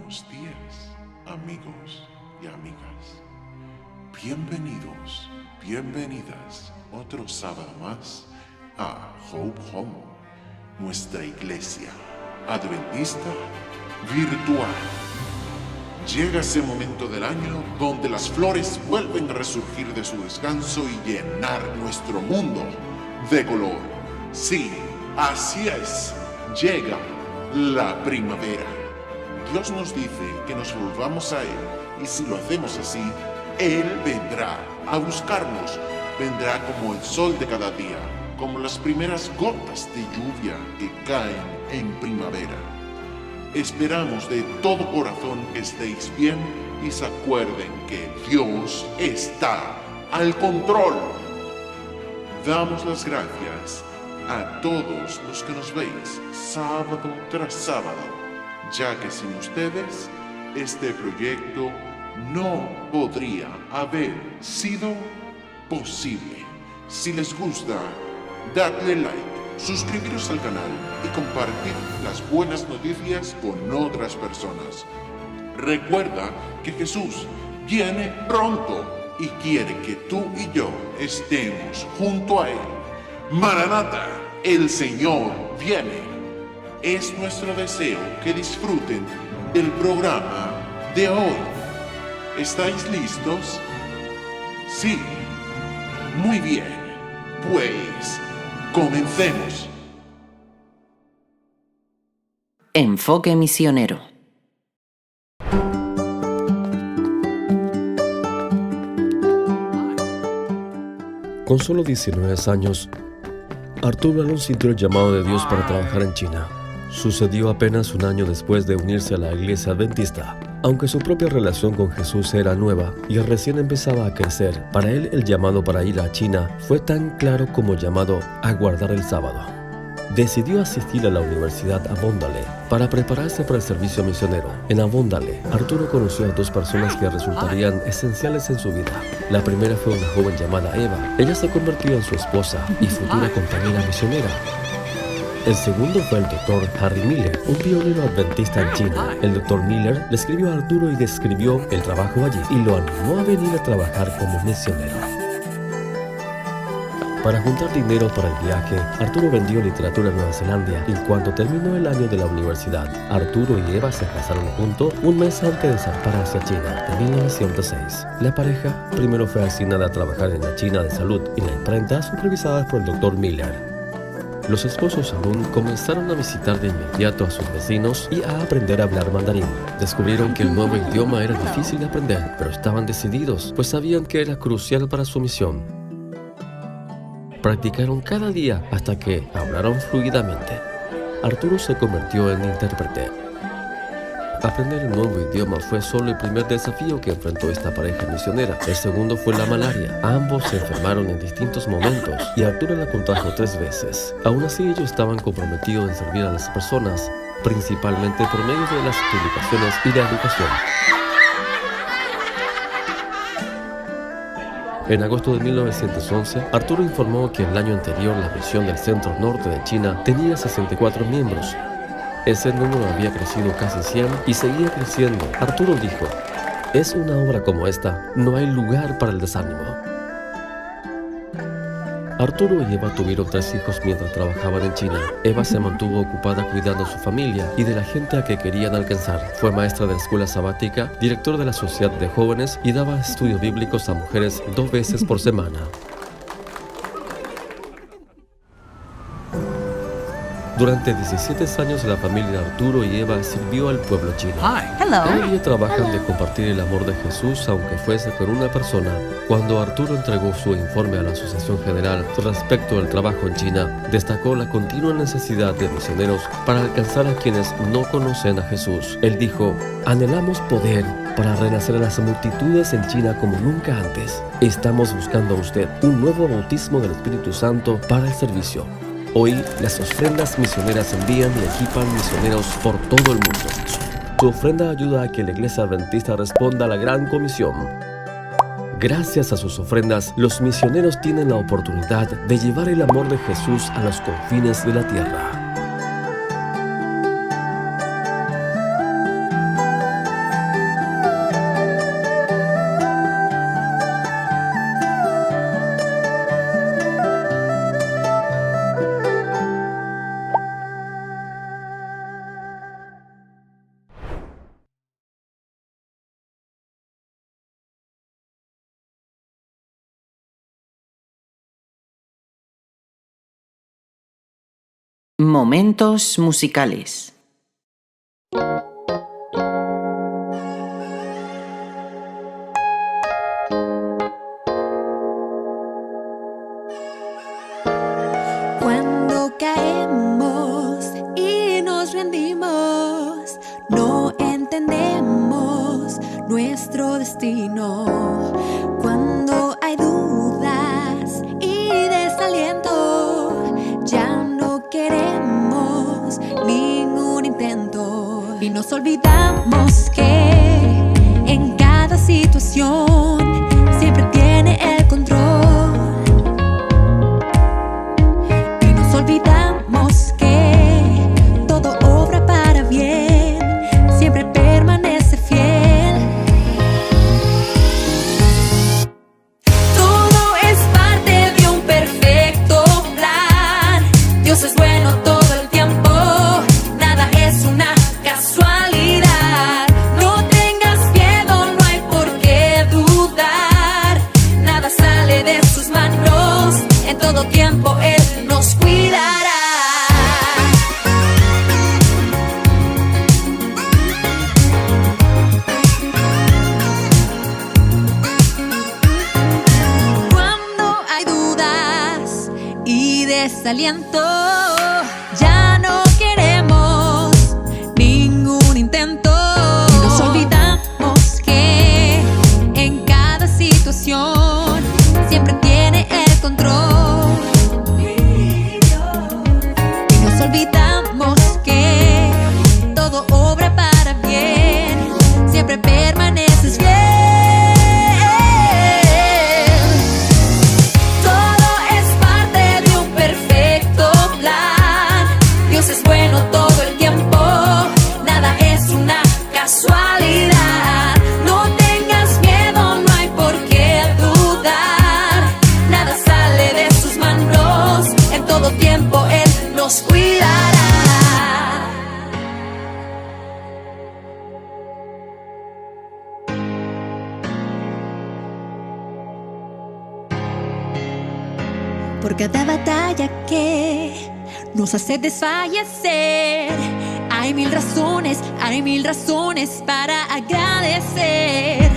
buenos días, amigos y amigas. Bienvenidos, bienvenidas otro sábado más a Hope Home, nuestra iglesia adventista virtual. Llega ese momento del año donde las flores vuelven a resurgir de su descanso y llenar nuestro mundo de color. Sí, así es, llega la primavera. Dios nos dice que nos volvamos a Él, y si lo hacemos así, Él vendrá a buscarnos. Vendrá como el sol de cada día, como las primeras gotas de lluvia que caen en primavera. Esperamos de todo corazón que estéis bien y se acuerden que Dios está al control. Damos las gracias a todos los que nos veis sábado tras sábado, ya que sin ustedes este proyecto no podría haber sido posible. Si les gusta, dadle like, suscribiros al canal y compartir las buenas noticias con otras personas. Recuerda que Jesús viene pronto y quiere que tú y yo estemos junto a Él. Maranata, el Señor viene. Es nuestro deseo que disfruten del programa de hoy. ¿Estáis listos? Sí. Muy bien. Pues, comencemos. Enfoque misionero. Con solo 19 años, Arturo Alon sintió el llamado de Dios para trabajar en China. Sucedió apenas un año después de unirse a la iglesia adventista. Aunque su propia relación con Jesús era nueva y recién empezaba a crecer, para él el llamado para ir a China fue tan claro como el llamado a guardar el sábado. Decidió asistir a la Universidad Avondale para prepararse para el servicio misionero. En Avondale, Arturo conoció a dos personas que resultarían esenciales en su vida. La primera fue una joven llamada Eva. Ella se convirtió en su esposa y futura compañera misionera. El segundo fue el Dr. Harry Miller, un pionero adventista en China. El Dr. Miller le escribió a Arturo y describió el trabajo allí y lo animó a venir a trabajar como misionero. Para juntar dinero para el viaje, Arturo vendió literatura en Nueva Zelanda y cuando terminó el año de la universidad, Arturo y Eva se casaron juntos un mes antes de zarpar hacia China, en 1906. La pareja primero fue asignada a trabajar en la China de salud y la imprenta supervisada por el Dr. Miller. Los esposos aún comenzaron a visitar de inmediato a sus vecinos y a aprender a hablar mandarín. Descubrieron que el nuevo idioma era difícil de aprender, pero estaban decididos, pues sabían que era crucial para su misión. Practicaron cada día hasta que hablaron fluidamente. Arturo se convirtió en intérprete. Aprender el nuevo idioma fue solo el primer desafío que enfrentó esta pareja misionera. El segundo fue la malaria. Ambos se enfermaron en distintos momentos y Arturo la contrajo 3 veces. Aún así, ellos estaban comprometidos en servir a las personas, principalmente por medio de las publicaciones y la educación. En agosto de 1911, Arturo informó que el año anterior la misión del centro norte de China tenía 64 miembros. Ese número había crecido casi 100 y seguía creciendo. Arturo dijo, es una obra como esta, no hay lugar para el desánimo. Arturo y Eva tuvieron 3 hijos mientras trabajaban en China. Eva se mantuvo ocupada cuidando a su familia y de la gente a que querían alcanzar. Fue maestra de la escuela sabática, director de la sociedad de jóvenes y daba estudios bíblicos a mujeres 2 veces por semana. Durante 17 años la familia de Arturo y Eva sirvió al pueblo chino. Cada día trabajan de compartir el amor de Jesús, aunque fuese con una persona. Cuando Arturo entregó su informe a la Asociación General respecto al trabajo en China, destacó la continua necesidad de misioneros para alcanzar a quienes no conocen a Jesús. Él dijo, anhelamos poder para renacer a las multitudes en China como nunca antes. Estamos buscando a usted un nuevo bautismo del Espíritu Santo para el servicio. Hoy, las ofrendas misioneras envían y equipan misioneros por todo el mundo. Su ofrenda ayuda a que la Iglesia Adventista responda a la Gran Comisión. Gracias a sus ofrendas, los misioneros tienen la oportunidad de llevar el amor de Jesús a los confines de la tierra. Momentos musicales. Cuando caemos y nos rendimos, no entendemos nuestro destino. Cuando hay dudas y desaliento, ya no queremos ningún intento. Y nos olvidamos que en cada situación siempre tiene el control. Y nos olvidamos que todo obra para bien, siempre permanece fiel. Todo es parte de un perfecto plan. Dios es bueno todo el tiempo, nada es una casualidad. No tengas miedo, no hay por qué dudar. Nada sale de sus manos, en todo tiempo Él nos cuidará. Cuando hay dudas y desaliento, ya no queremos ningún intento. Y nos olvidamos que en cada situación siempre tiene el control. Y nos olvidamos que todo obra para bien, siempre permaneces fiel. Todo es parte de un perfecto plan. Dios es bueno todo el tiempo, nada es una casualidad. No tengas miedo, no hay por qué dudar. Nada sale de sus manos, en todo tiempo Él nos cuidará. Por cada batalla que nos hace desfallecer, hay mil razones para agradecer.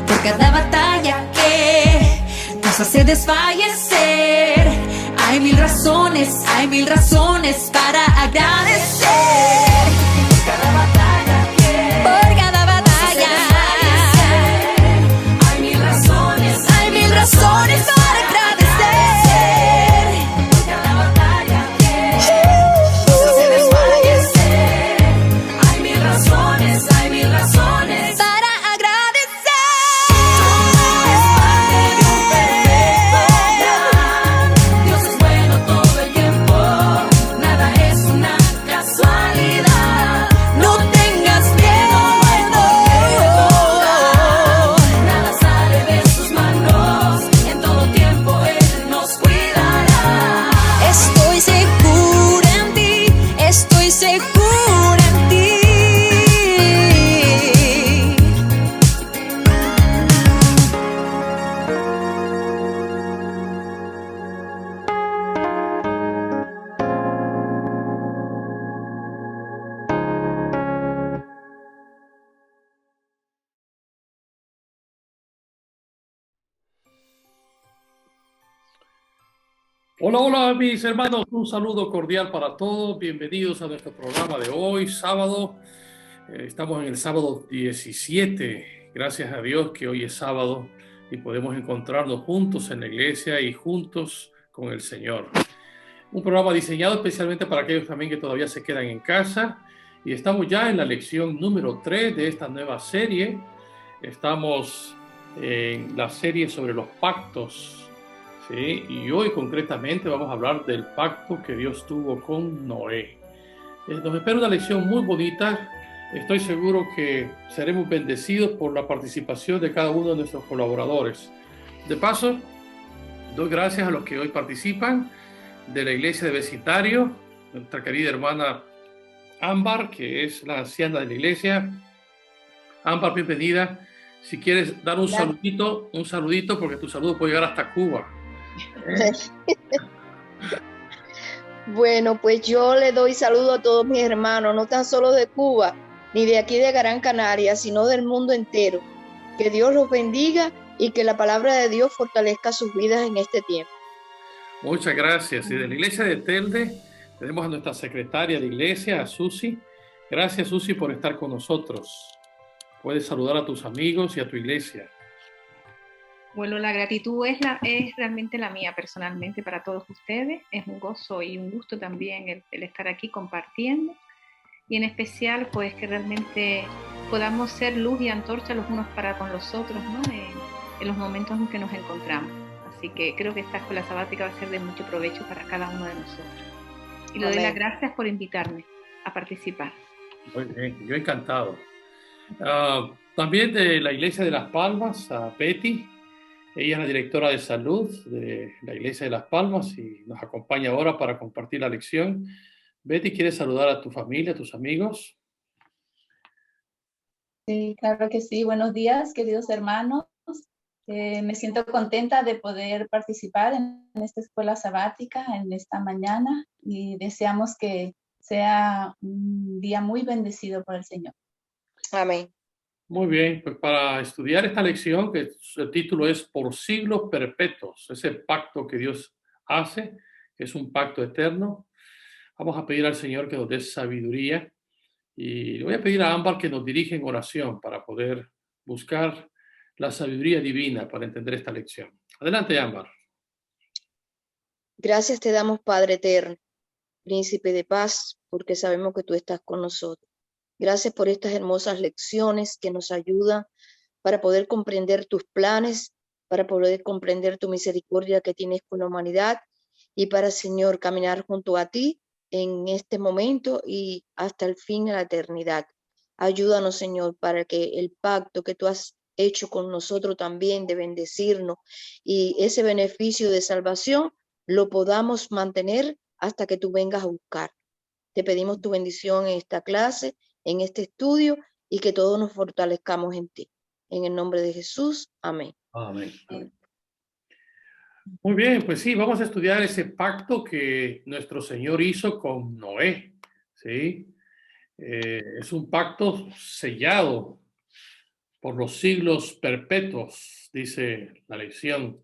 Por cada batalla que nos hace desfallecer, hay mil razones para agradecer. Por cada batalla que hay mil razones para agradecer. Por cada batalla que nos hace desfallecer, hay mil razones para agradecer. Todo es parte de un perfecto plan. Dios es bueno todo el tiempo, nada es una casualidad. No tengas miedo, no hay por qué dudar. Nada sale de sus manos, en todo tiempo Él nos cuidará. Estoy segura en ti, estoy segura en ti. Hola, hola mis hermanos, un saludo cordial para todos, bienvenidos a nuestro programa de hoy, sábado. Estamos en el sábado 17, gracias a Dios que hoy es sábado y podemos encontrarnos juntos en la iglesia y juntos con el Señor. Un programa diseñado especialmente para aquellos también que todavía se quedan en casa, y estamos ya en la lección número 3 de esta nueva serie. Estamos en la serie sobre los pactos. Sí, y hoy concretamente vamos a hablar del pacto que Dios tuvo con Noé. Nos espera una lección muy bonita. Estoy seguro que seremos bendecidos por la participación de cada uno de nuestros colaboradores. De paso, doy gracias a los que hoy participan de la iglesia de vecindario, nuestra querida hermana Ámbar, que es la anciana de la iglesia. Ámbar, bienvenida. Si quieres dar un saludito, porque tu saludo puede llegar hasta Cuba. Bueno, pues yo le doy saludo a todos mis hermanos, no tan solo de Cuba, ni de aquí de Gran Canaria, sino del mundo entero. Que Dios los bendiga y que la palabra de Dios fortalezca sus vidas en este tiempo. Muchas gracias. Y de la iglesia de Telde tenemos a nuestra secretaria de iglesia, a Susi. Gracias, Susi, por estar con nosotros. Puedes saludar a tus amigos y a tu iglesia. Bueno, la gratitud es realmente la mía personalmente para todos ustedes. Es un gozo y un gusto también el estar aquí compartiendo. Y en especial, pues, que realmente podamos ser luz y antorcha los unos para con los otros, ¿no? En los momentos en que nos encontramos. Así que creo que esta escuela sabática va a ser de mucho provecho para cada uno de nosotros. Y le doy las gracias por invitarme a participar. Muy bien, yo encantado. También de la iglesia de Las Palmas, a Betty. Ella es la directora de salud de la iglesia de Las Palmas y nos acompaña ahora para compartir la lección. Betty, ¿quieres saludar a tu familia, a tus amigos? Sí, claro que sí. Buenos días, queridos hermanos. Me siento contenta de poder participar en esta escuela sabática en esta mañana y deseamos que sea un día muy bendecido por el Señor. Amén. Muy bien, pues para estudiar esta lección, que el título es Por siglos perpetuos, ese pacto que Dios hace, que es un pacto eterno, vamos a pedir al Señor que nos dé sabiduría y le voy a pedir a Ámbar que nos dirija en oración para poder buscar la sabiduría divina para entender esta lección. Adelante, Ámbar. Gracias te damos, Padre eterno, Príncipe de paz, porque sabemos que tú estás con nosotros. Gracias por estas hermosas lecciones que nos ayudan para poder comprender tus planes, para poder comprender tu misericordia que tienes con la humanidad y para, Señor, caminar junto a ti en este momento y hasta el fin de la eternidad. Ayúdanos, Señor, para que el pacto que tú has hecho con nosotros también de bendecirnos y ese beneficio de salvación lo podamos mantener hasta que tú vengas a buscar. Te pedimos tu bendición en esta clase, en este estudio y que todos nos fortalezcamos en ti. En el nombre de Jesús, amén. Amén. Muy bien, pues sí, vamos a estudiar ese pacto que nuestro Señor hizo con Noé, ¿sí? Es un pacto sellado por los siglos perpetuos, dice la lección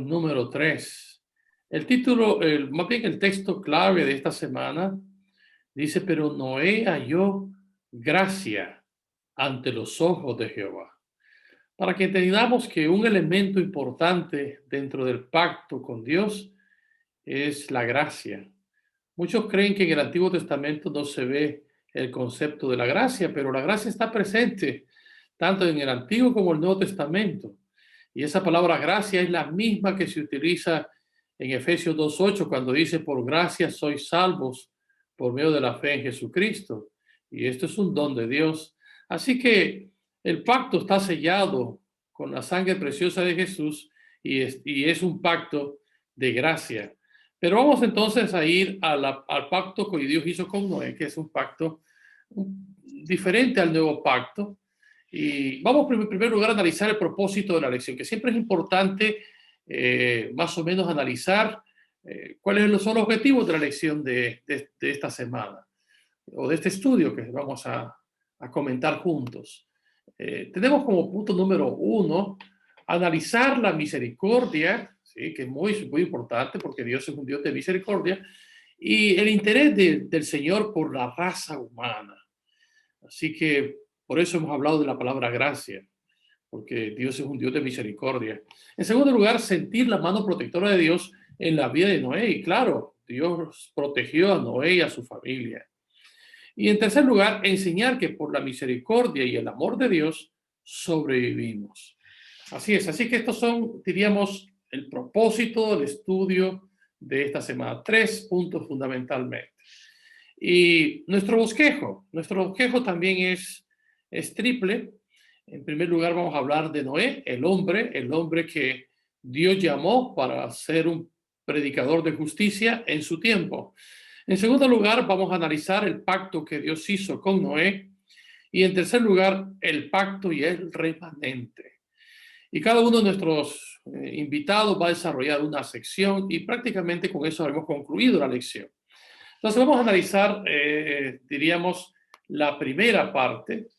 número 3. El título, más bien el texto clave de esta semana, dice, pero Noé halló gracia ante los ojos de Jehová. Para que entendamos que un elemento importante dentro del pacto con Dios es la gracia. Muchos creen que en el Antiguo Testamento no se ve el concepto de la gracia, pero la gracia está presente tanto en el Antiguo como el Nuevo Testamento. Y esa palabra gracia es la misma que se utiliza en Efesios 2:8 cuando dice, por gracia sois salvos por medio de la fe en Jesucristo. Y esto es un don de Dios. Así que el pacto está sellado con la sangre preciosa de Jesús y es un pacto de gracia. Pero vamos entonces a ir al pacto que Dios hizo con Noé, que es un pacto diferente al nuevo pacto. Y vamos en primer lugar a analizar el propósito de la lección, que siempre es importante más o menos analizar cuáles son los objetivos de la lección de esta semana o de este estudio que vamos a comentar juntos. Tenemos como punto número 1 analizar la misericordia, ¿sí? Que es muy, muy importante porque Dios es un Dios de misericordia, y el interés del Señor por la raza humana. Así que por eso hemos hablado de la palabra gracia, porque Dios es un Dios de misericordia. En segundo lugar, sentir la mano protectora de Dios en la vida de Noé. Y claro, Dios protegió a Noé y a su familia. Y en tercer lugar, enseñar que por la misericordia y el amor de Dios sobrevivimos. Así es, así que estos son, diríamos, el propósito del estudio de esta semana. 3 puntos fundamentalmente. Y nuestro bosquejo también es triple. En primer lugar vamos a hablar de Noé, el hombre que Dios llamó para ser un predicador de justicia en su tiempo. En segundo lugar vamos a analizar el pacto que Dios hizo con Noé. Y en tercer lugar, el pacto y el remanente. Y cada uno de nuestros invitados va a desarrollar una sección y prácticamente con eso habremos concluido la lección. Entonces vamos a analizar, diríamos, la primera parte,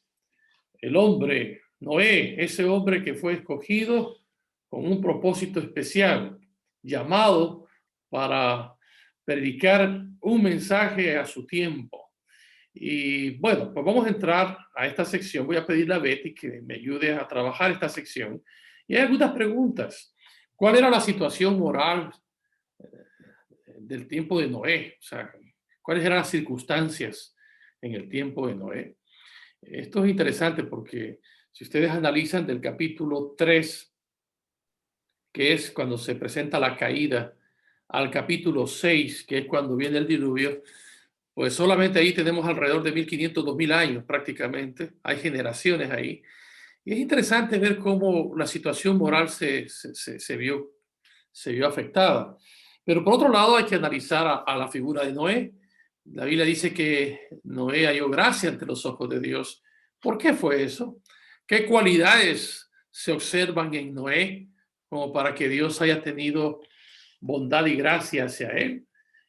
el hombre, Noé, ese hombre que fue escogido con un propósito especial, llamado para predicar un mensaje a su tiempo. Y bueno, pues vamos a entrar a esta sección. Voy a pedirle a Betty que me ayude a trabajar esta sección. Y hay algunas preguntas. ¿Cuál era la situación moral del tiempo de Noé? O sea, ¿cuáles eran las circunstancias en el tiempo de Noé? Esto es interesante porque si ustedes analizan del capítulo 3, que es cuando se presenta la caída, al capítulo 6, que es cuando viene el diluvio, pues solamente ahí tenemos alrededor de 1500, 2000 años prácticamente. Hay generaciones ahí. Y es interesante ver cómo la situación moral se vio afectada. Pero por otro lado hay que analizar a la figura de Noé. La Biblia dice que Noé halló gracia ante los ojos de Dios. ¿Por qué fue eso? ¿Qué cualidades se observan en Noé como para que Dios haya tenido bondad y gracia hacia él?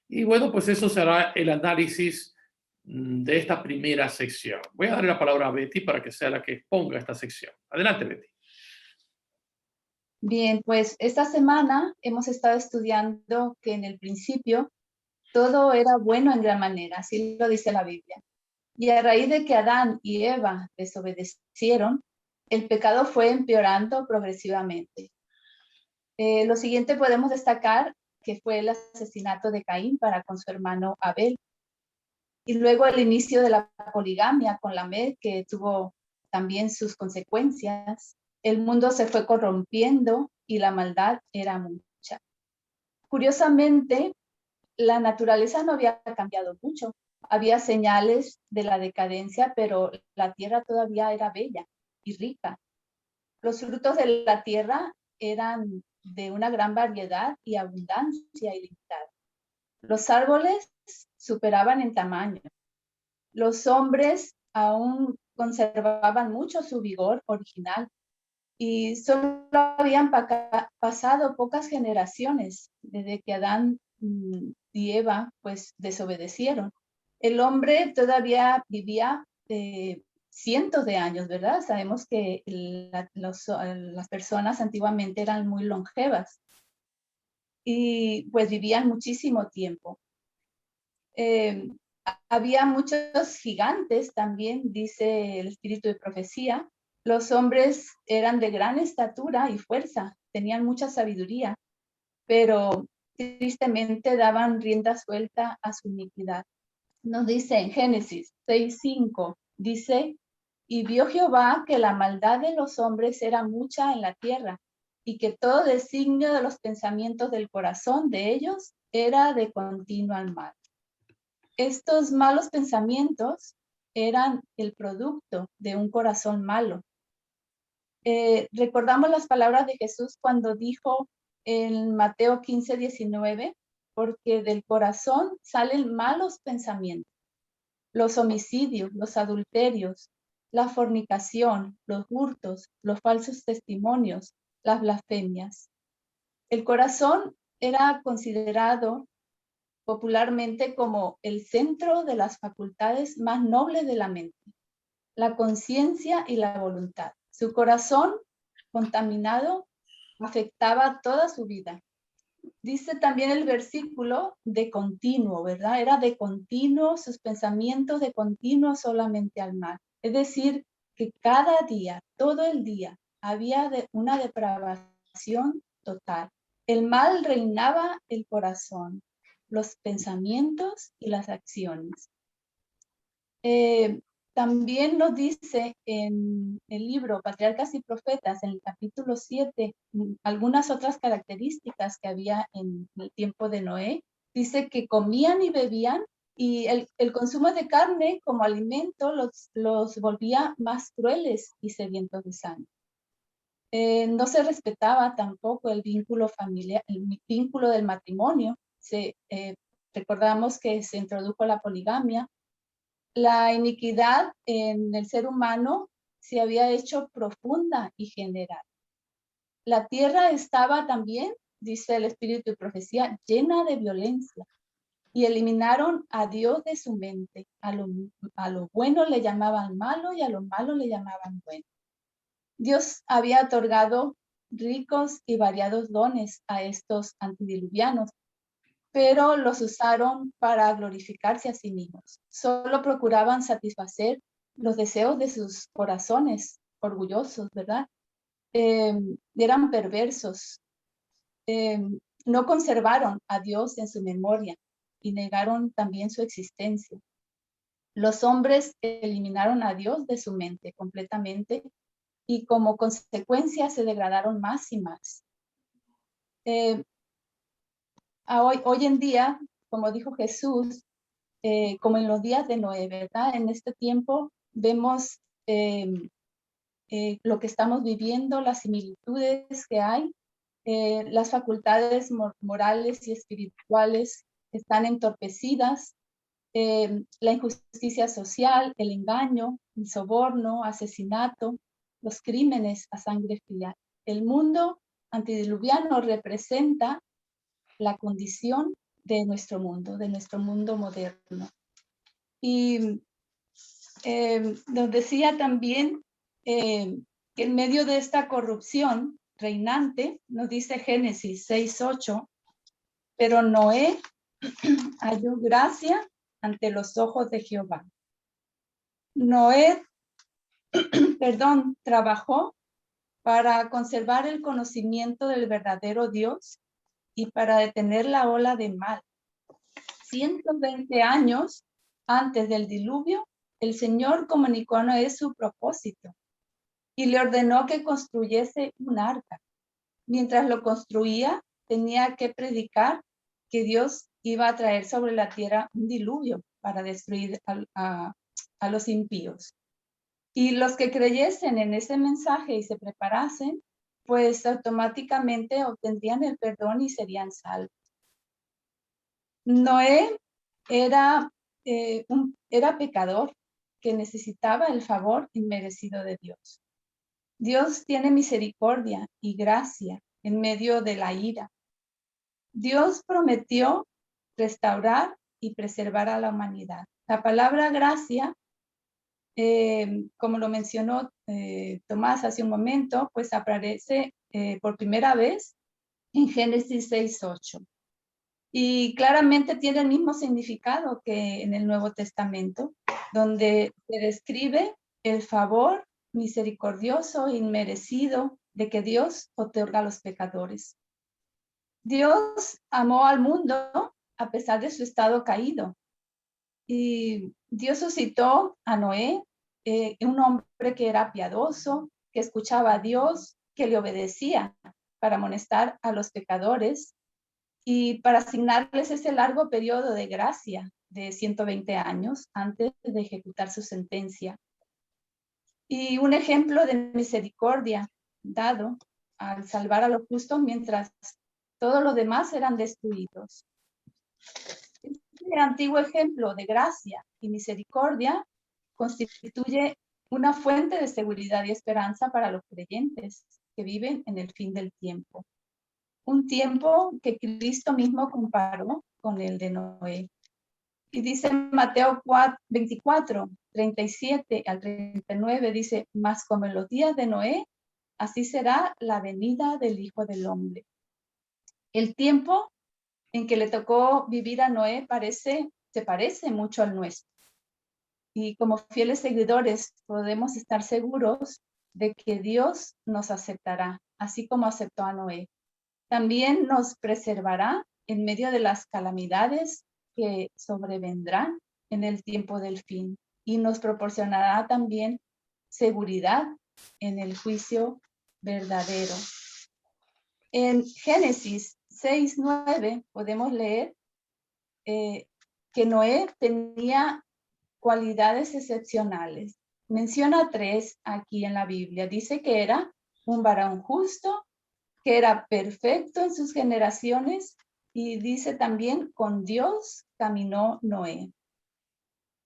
Y bueno, pues eso será el análisis de esta primera sección. Voy a darle la palabra a Betty para que sea la que exponga esta sección. Adelante, Betty. Bien, pues esta semana hemos estado estudiando que en el principio todo era bueno en gran manera, así lo dice la Biblia. Y a raíz de que Adán y Eva desobedecieron, el pecado fue empeorando progresivamente. Lo siguiente podemos destacar que fue el asesinato de Caín para con su hermano Abel. Y luego el inicio de la poligamia con Lamec, que tuvo también sus consecuencias. El mundo se fue corrompiendo y la maldad era mucha. Curiosamente, la naturaleza no había cambiado mucho. Había señales de la decadencia, pero la tierra todavía era bella y rica. Los frutos de la tierra eran de una gran variedad y abundancia ilimitada. Los árboles superaban en tamaño. Los hombres aún conservaban mucho su vigor original y solo habían pasado pocas generaciones desde que Adán y Eva pues desobedecieron. El hombre todavía vivía cientos de años, ¿verdad? Sabemos que las personas antiguamente eran muy longevas y pues vivían muchísimo tiempo. Había muchos gigantes también, dice el espíritu de profecía. Los hombres eran de gran estatura y fuerza, tenían mucha sabiduría, pero tristemente daban rienda suelta a su iniquidad. Nos dice en Génesis 6:5, dice, y vio Jehová que la maldad de los hombres era mucha en la tierra, y que todo designio de los pensamientos del corazón de ellos era de continuo mal. Estos malos pensamientos eran el producto de un corazón malo. Recordamos las palabras de Jesús cuando dijo en Mateo 15:19, porque del corazón salen malos pensamientos, los homicidios, los adulterios, la fornicación, los hurtos, los falsos testimonios, las blasfemias. El corazón era considerado popularmente como el centro de las facultades más nobles de la mente, la conciencia y la voluntad. Su corazón contaminado afectaba toda su vida. Dice también el versículo de continuo, ¿verdad? Era de continuo, sus pensamientos de continuo solamente al mal. Es decir, que cada día, todo el día, había una depravación total. El mal reinaba el corazón, los pensamientos y las acciones. También nos dice en el libro Patriarcas y Profetas, en el capítulo 7, algunas otras características que había en el tiempo de Noé. Dice que comían y bebían, y el consumo de carne como alimento los volvía más crueles y sedientos de sangre. No se respetaba tampoco el vínculo familiar, el vínculo del matrimonio. Recordamos que se introdujo la poligamia. La iniquidad en el ser humano se había hecho profunda y general. La tierra estaba también, dice el Espíritu de Profecía, llena de violencia. Y eliminaron a Dios de su mente. A lo bueno le llamaban malo y a lo malo le llamaban bueno. Dios había otorgado ricos y variados dones a estos antediluvianos, pero los usaron para glorificarse a sí mismos. Solo procuraban satisfacer los deseos de sus corazones orgullosos, ¿verdad? Eran perversos. No conservaron a Dios en su memoria y negaron también su existencia. Los hombres eliminaron a Dios de su mente completamente y como consecuencia se degradaron más y más. Hoy en día, como dijo Jesús, como en los días de Noé, ¿verdad? En este tiempo vemos lo que estamos viviendo, las similitudes que hay, las facultades morales y espirituales están entorpecidas, la injusticia social, el engaño, el soborno, asesinato, los crímenes a sangre fría. El mundo antediluviano representa la condición de nuestro mundo moderno. Y nos decía también que en medio de esta corrupción reinante, nos dice Génesis 6:8, pero Noé halló gracia ante los ojos de Jehová. Noé, trabajó para conservar el conocimiento del verdadero Dios y para detener la ola de mal. 120 años antes del diluvio, el Señor comunicó a Noé su propósito y le ordenó que construyese un arca. Mientras lo construía, tenía que predicar que Dios iba a traer sobre la tierra un diluvio para destruir a los impíos. Y los que creyesen en ese mensaje y se preparasen, pues automáticamente obtendrían el perdón y serían salvos. Noé era pecador que necesitaba el favor inmerecido de Dios. Dios tiene misericordia y gracia en medio de la ira. Dios prometió restaurar y preservar a la humanidad. La palabra gracia, como lo mencionó Tomás hace un momento, pues aparece por primera vez en Génesis 6:8. Y claramente tiene el mismo significado que en el Nuevo Testamento, donde se describe el favor misericordioso e inmerecido de que Dios otorga a los pecadores. Dios amó al mundo a pesar de su estado caído. Y Dios suscitó a Noé, un hombre que era piadoso, que escuchaba a Dios, que le obedecía para amonestar a los pecadores y para asignarles ese largo periodo de gracia de 120 años antes de ejecutar su sentencia. Y un ejemplo de misericordia dado al salvar a los justos mientras todos los demás eran destruidos. Este antiguo ejemplo de gracia y misericordia constituye una fuente de seguridad y esperanza para los creyentes que viven en el fin del tiempo. Un tiempo que Cristo mismo comparó con el de Noé. Y dice Mateo 24, 37 al 39, dice, mas como en los días de Noé, así será la venida del Hijo del Hombre. El tiempo en que le tocó vivir a Noé se parece mucho al nuestro. Y como fieles seguidores podemos estar seguros de que Dios nos aceptará, así como aceptó a Noé. También nos preservará en medio de las calamidades que sobrevendrán en el tiempo del fin y nos proporcionará también seguridad en el juicio verdadero. En Génesis 6:9 podemos leer que Noé tenía cualidades excepcionales. Menciona 3 aquí en la Biblia. Dice que era un varón justo, que era perfecto en sus generaciones, y dice también, con Dios caminó Noé.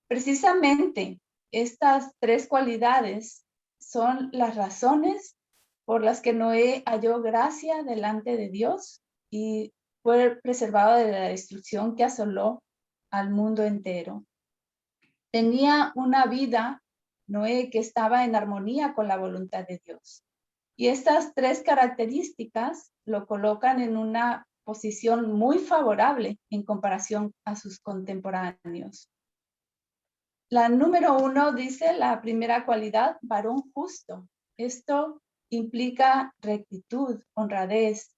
Precisamente estas 3 cualidades son las razones por las que Noé halló gracia delante de Dios y fue preservado de la destrucción que asoló al mundo entero. Tenía una vida, Noé, que estaba en armonía con la voluntad de Dios. Y estas tres características lo colocan en una posición muy favorable en comparación a sus contemporáneos. La número 1 dice la primera cualidad, varón justo. Esto implica rectitud, honradez.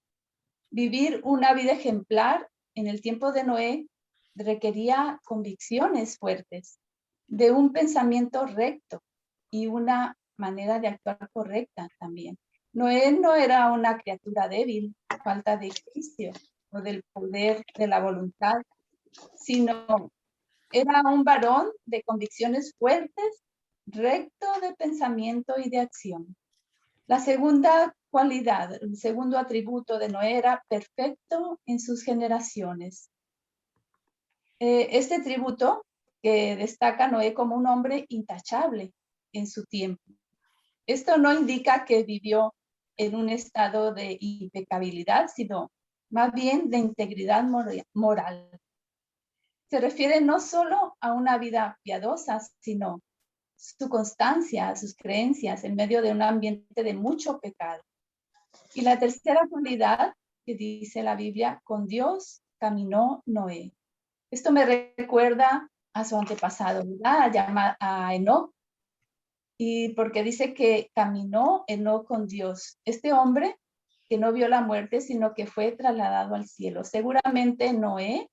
Vivir una vida ejemplar en el tiempo de Noé requería convicciones fuertes, de un pensamiento recto y una manera de actuar correcta también. Noé no era una criatura débil, falta de juicio o del poder de la voluntad, sino era un varón de convicciones fuertes, recto de pensamiento y de acción. La segunda cualidad, el segundo atributo de Noé era perfecto en sus generaciones. Este atributo que destaca a Noé como un hombre intachable en su tiempo. Esto no indica que vivió en un estado de impecabilidad, sino más bien de integridad moral. Se refiere no solo a una vida piadosa, sino su constancia, sus creencias en medio de un ambiente de mucho pecado. Y la tercera cualidad que dice la Biblia, con Dios caminó Noé. Esto me recuerda a su antepasado, ¿verdad? A Enoc. Y porque dice que caminó Enoc con Dios. Este hombre que no vio la muerte, sino que fue trasladado al cielo. Seguramente Noé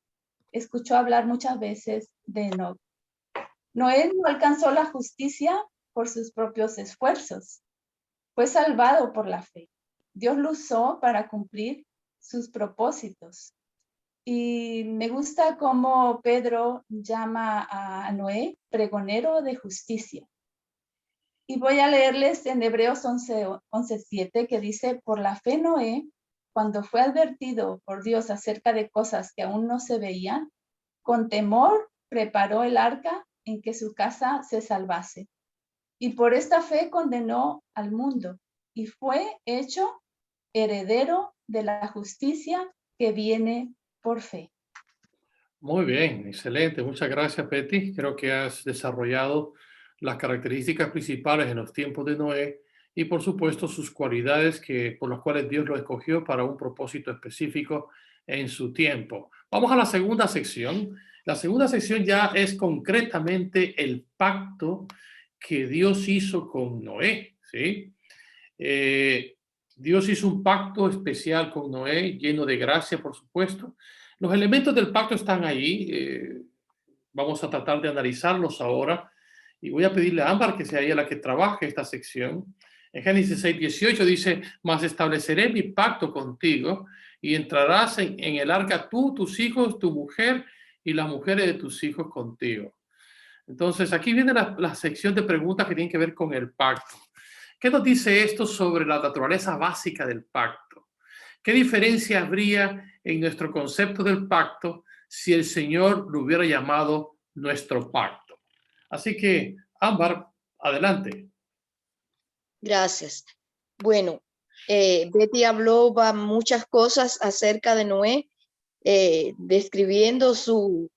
escuchó hablar muchas veces de Enoc. Noé no alcanzó la justicia por sus propios esfuerzos. Fue salvado por la fe. Dios lo usó para cumplir sus propósitos. Y me gusta cómo Pedro llama a Noé pregonero de justicia. Y voy a leerles en Hebreos 11:7 que dice, por la fe Noé, cuando fue advertido por Dios acerca de cosas que aún no se veían, con temor preparó el arca en que su casa se salvase. Y por esta fe condenó al mundo y fue hecho heredero de la justicia que viene por fe. Muy bien, excelente. Muchas gracias, Betty. Creo que has desarrollado las características principales en los tiempos de Noé y, por supuesto, sus cualidades por las cuales Dios lo escogió para un propósito específico en su tiempo. Vamos a la segunda sección. La segunda sección ya es concretamente el pacto que Dios hizo con Noé, ¿sí? Dios hizo un pacto especial con Noé, lleno de gracia, por supuesto. Los elementos del pacto están ahí. Vamos a tratar de analizarlos ahora. Y voy a pedirle a Ámbar que sea ella la que trabaje esta sección. En Génesis 6:18 dice, mas estableceré mi pacto contigo y entrarás en el arca tú, tus hijos, tu mujer y las mujeres de tus hijos contigo. Entonces, aquí viene la sección de preguntas que tienen que ver con el pacto. ¿Qué nos dice esto sobre la naturaleza básica del pacto? ¿Qué diferencia habría en nuestro concepto del pacto si el Señor lo hubiera llamado nuestro pacto? Así que, Ámbar, adelante. Gracias. Bueno, Betty habló muchas cosas acerca de Noé, describiendo su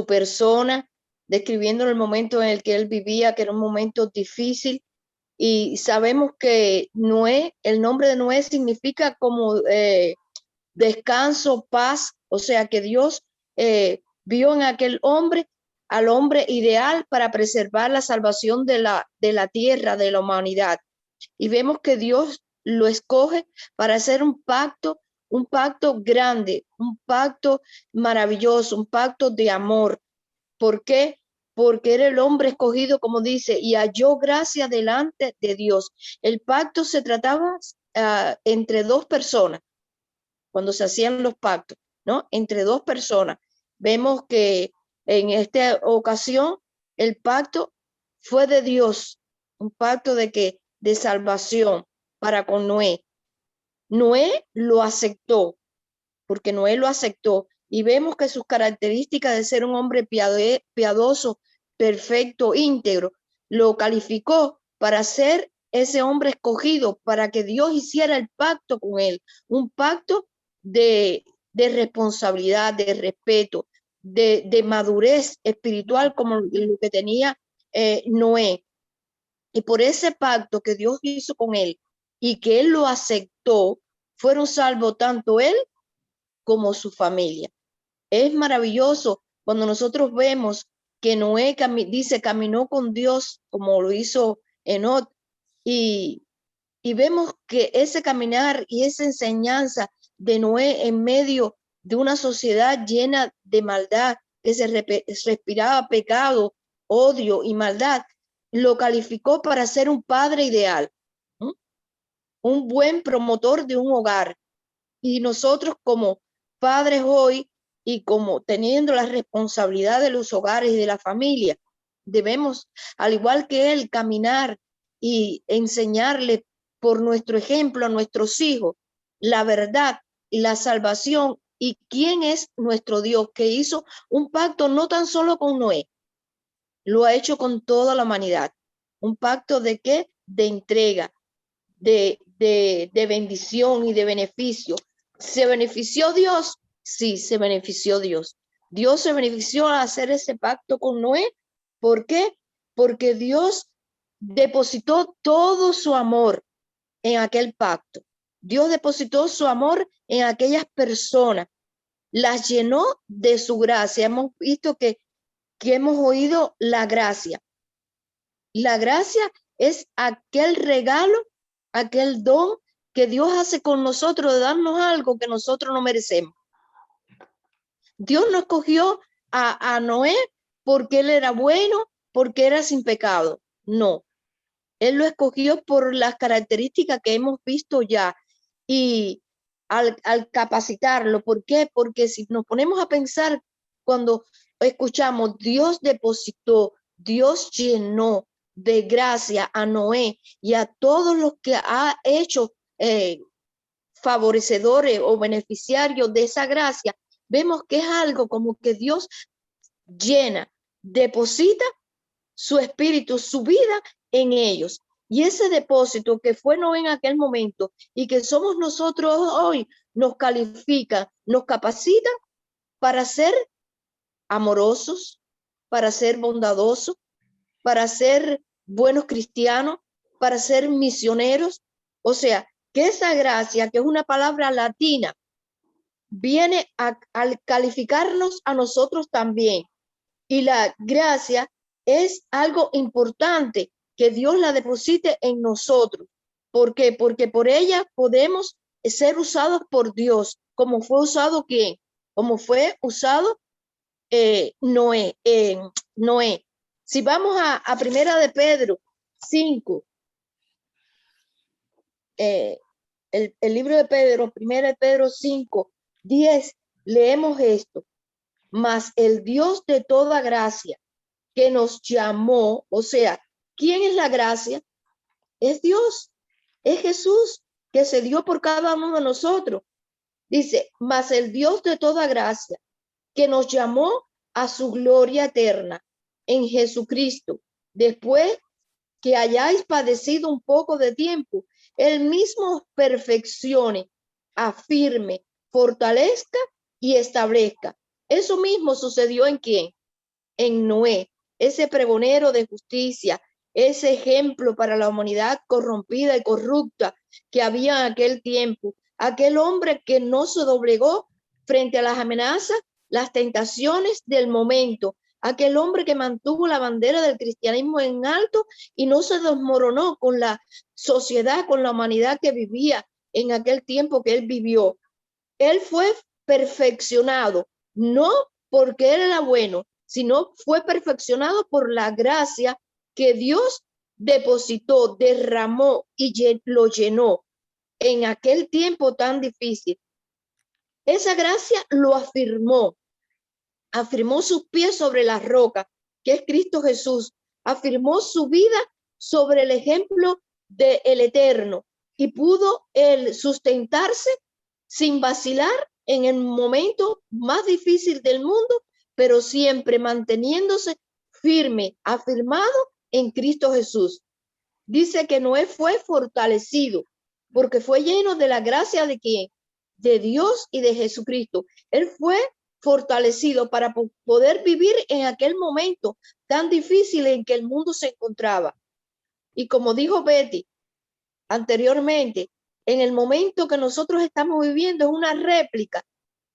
persona, describiendo el momento en el que él vivía, que era un momento difícil. Y sabemos que Noé, el nombre de Noé significa como descanso, paz, o sea que Dios vio en aquel hombre al hombre ideal para preservar la salvación de la tierra, de la humanidad. Y vemos que Dios lo escoge para hacer un pacto grande, un pacto maravilloso, un pacto de amor. ¿Por qué? Porque era el hombre escogido, como dice, y halló gracia delante de Dios. El pacto se trataba entre dos personas, cuando se hacían los pactos, ¿no? Entre dos personas. Vemos que en esta ocasión el pacto fue de Dios, un pacto de salvación para con Noé. Noé lo aceptó, porque Noé lo aceptó. Y vemos que sus características de ser un hombre piadoso, perfecto, íntegro, lo calificó para ser ese hombre escogido para que Dios hiciera el pacto con él, un pacto de responsabilidad, de respeto, de madurez espiritual como lo que tenía Noé. Y por ese pacto que Dios hizo con él y que él lo aceptó, fueron salvos tanto él como su familia. Es maravilloso cuando nosotros vemos que Noé dice caminó con Dios como lo hizo Enoc, y vemos que ese caminar y esa enseñanza de Noé en medio de una sociedad llena de maldad, que se respiraba pecado, odio y maldad, lo calificó para ser un padre ideal, ¿no? Un buen promotor de un hogar. Y nosotros como padres hoy y como teniendo la responsabilidad de los hogares y de la familia, debemos, al igual que él, caminar y enseñarle por nuestro ejemplo a nuestros hijos la verdad y la salvación y quién es nuestro Dios, que hizo un pacto no tan solo con Noé, lo ha hecho con toda la humanidad. Un pacto de qué? De entrega, de bendición y de beneficio. ¿Se benefició Dios? Sí, se benefició Dios. Dios se benefició al hacer ese pacto con Noé. ¿Por qué? Porque Dios depositó todo su amor en aquel pacto. Dios depositó su amor en aquellas personas, las llenó de su gracia. Hemos visto que hemos oído la gracia. La gracia es aquel regalo, aquel don que Dios hace con nosotros de darnos algo que nosotros no merecemos. Dios no escogió a Noé porque él era bueno, porque era sin pecado. No, él lo escogió por las características que hemos visto ya. Y al capacitarlo, ¿por qué? Porque si nos ponemos a pensar cuando escuchamos Dios depositó, Dios llenó de gracia a Noé y a todos los que ha hecho favorecedores o beneficiarios de esa gracia, vemos que es algo como que Dios llena, deposita su espíritu, su vida en ellos. Y ese depósito que fue Noé en aquel momento y que somos nosotros hoy, nos califica, nos capacita para ser amorosos, para ser bondadosos, para ser buenos cristianos, para ser misioneros. O sea, que esa gracia, que es una palabra latina, viene al calificarnos a nosotros también. Y la gracia es algo importante que Dios la deposite en nosotros. ¿Por qué? Porque por ella podemos ser usados por Dios, como fue usado ¿quién? Como fue usado Noé. Si vamos a Primera de Pedro 5, el libro de Pedro, Primera de Pedro 5, 10, leemos esto. Mas el Dios de toda gracia que nos llamó, o sea, ¿quién es la gracia? Es Dios, es Jesús, que se dio por cada uno de nosotros. Dice, mas el Dios de toda gracia que nos llamó a su gloria eterna en Jesucristo, después que hayáis padecido un poco de tiempo, él mismo os perfeccione, afirme, fortalezca y establezca. Eso mismo sucedió ¿en quién? En Noé, ese pregonero de justicia, ese ejemplo para la humanidad corrompida y corrupta que había en aquel tiempo, aquel hombre que no se doblegó frente a las amenazas, las tentaciones del momento, aquel hombre que mantuvo la bandera del cristianismo en alto y no se desmoronó con la sociedad, con la humanidad que vivía en aquel tiempo que él vivió. Él fue perfeccionado, no porque él era bueno, sino fue perfeccionado por la gracia que Dios depositó, derramó y lo llenó en aquel tiempo tan difícil. Esa gracia lo afirmó sus pies sobre la roca, que es Cristo Jesús, afirmó su vida sobre el ejemplo del Eterno y pudo él sustentarse sin vacilar en el momento más difícil del mundo, pero siempre manteniéndose firme, afirmado en Cristo Jesús. dice que Noé fue fortalecido porque fue lleno de la gracia de ¿quién? De Dios y de Jesucristo. Él fue fortalecido para poder vivir en aquel momento tan difícil en que el mundo se encontraba. Y como dijo Betty anteriormente, en el momento que nosotros estamos viviendo es una réplica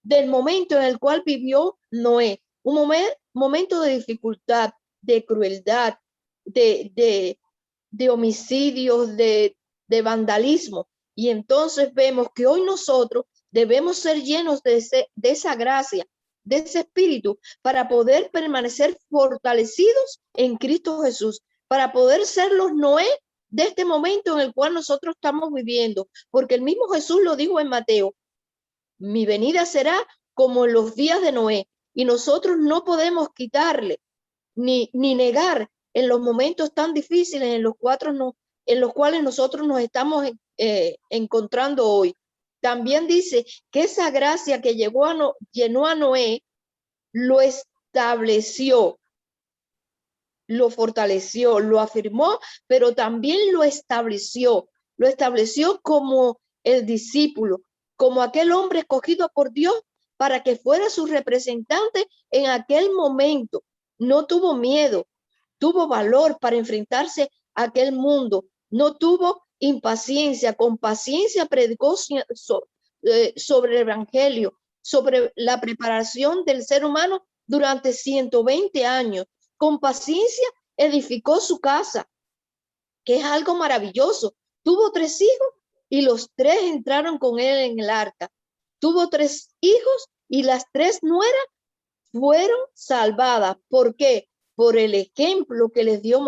del momento en el cual vivió Noé. Un momento de dificultad, de crueldad, de homicidios, de vandalismo. Y entonces vemos que hoy nosotros debemos ser llenos de esa gracia, de ese espíritu, para poder permanecer fortalecidos en Cristo Jesús, para poder ser los Noé de este momento en el cual nosotros estamos viviendo, porque el mismo Jesús lo dijo en Mateo: mi venida será como en los días de Noé, y nosotros no podemos quitarle ni negar en los momentos tan difíciles en los cuales nosotros nos estamos encontrando hoy. También dice que esa gracia que llenó a Noé, lo estableció, lo fortaleció, lo afirmó, pero también lo estableció como el discípulo, como aquel hombre escogido por Dios para que fuera su representante en aquel momento. No tuvo miedo, tuvo valor para enfrentarse a aquel mundo, no tuvo impaciencia, con paciencia predicó sobre el evangelio, sobre la preparación del ser humano durante 120 años. Con paciencia edificó su casa, que es algo maravilloso. Tuvo 3 hijos y los 3 entraron con él en el arca. Tuvo 3 hijos y las 3 nueras fueron salvadas. ¿Por qué? Por el ejemplo que les dio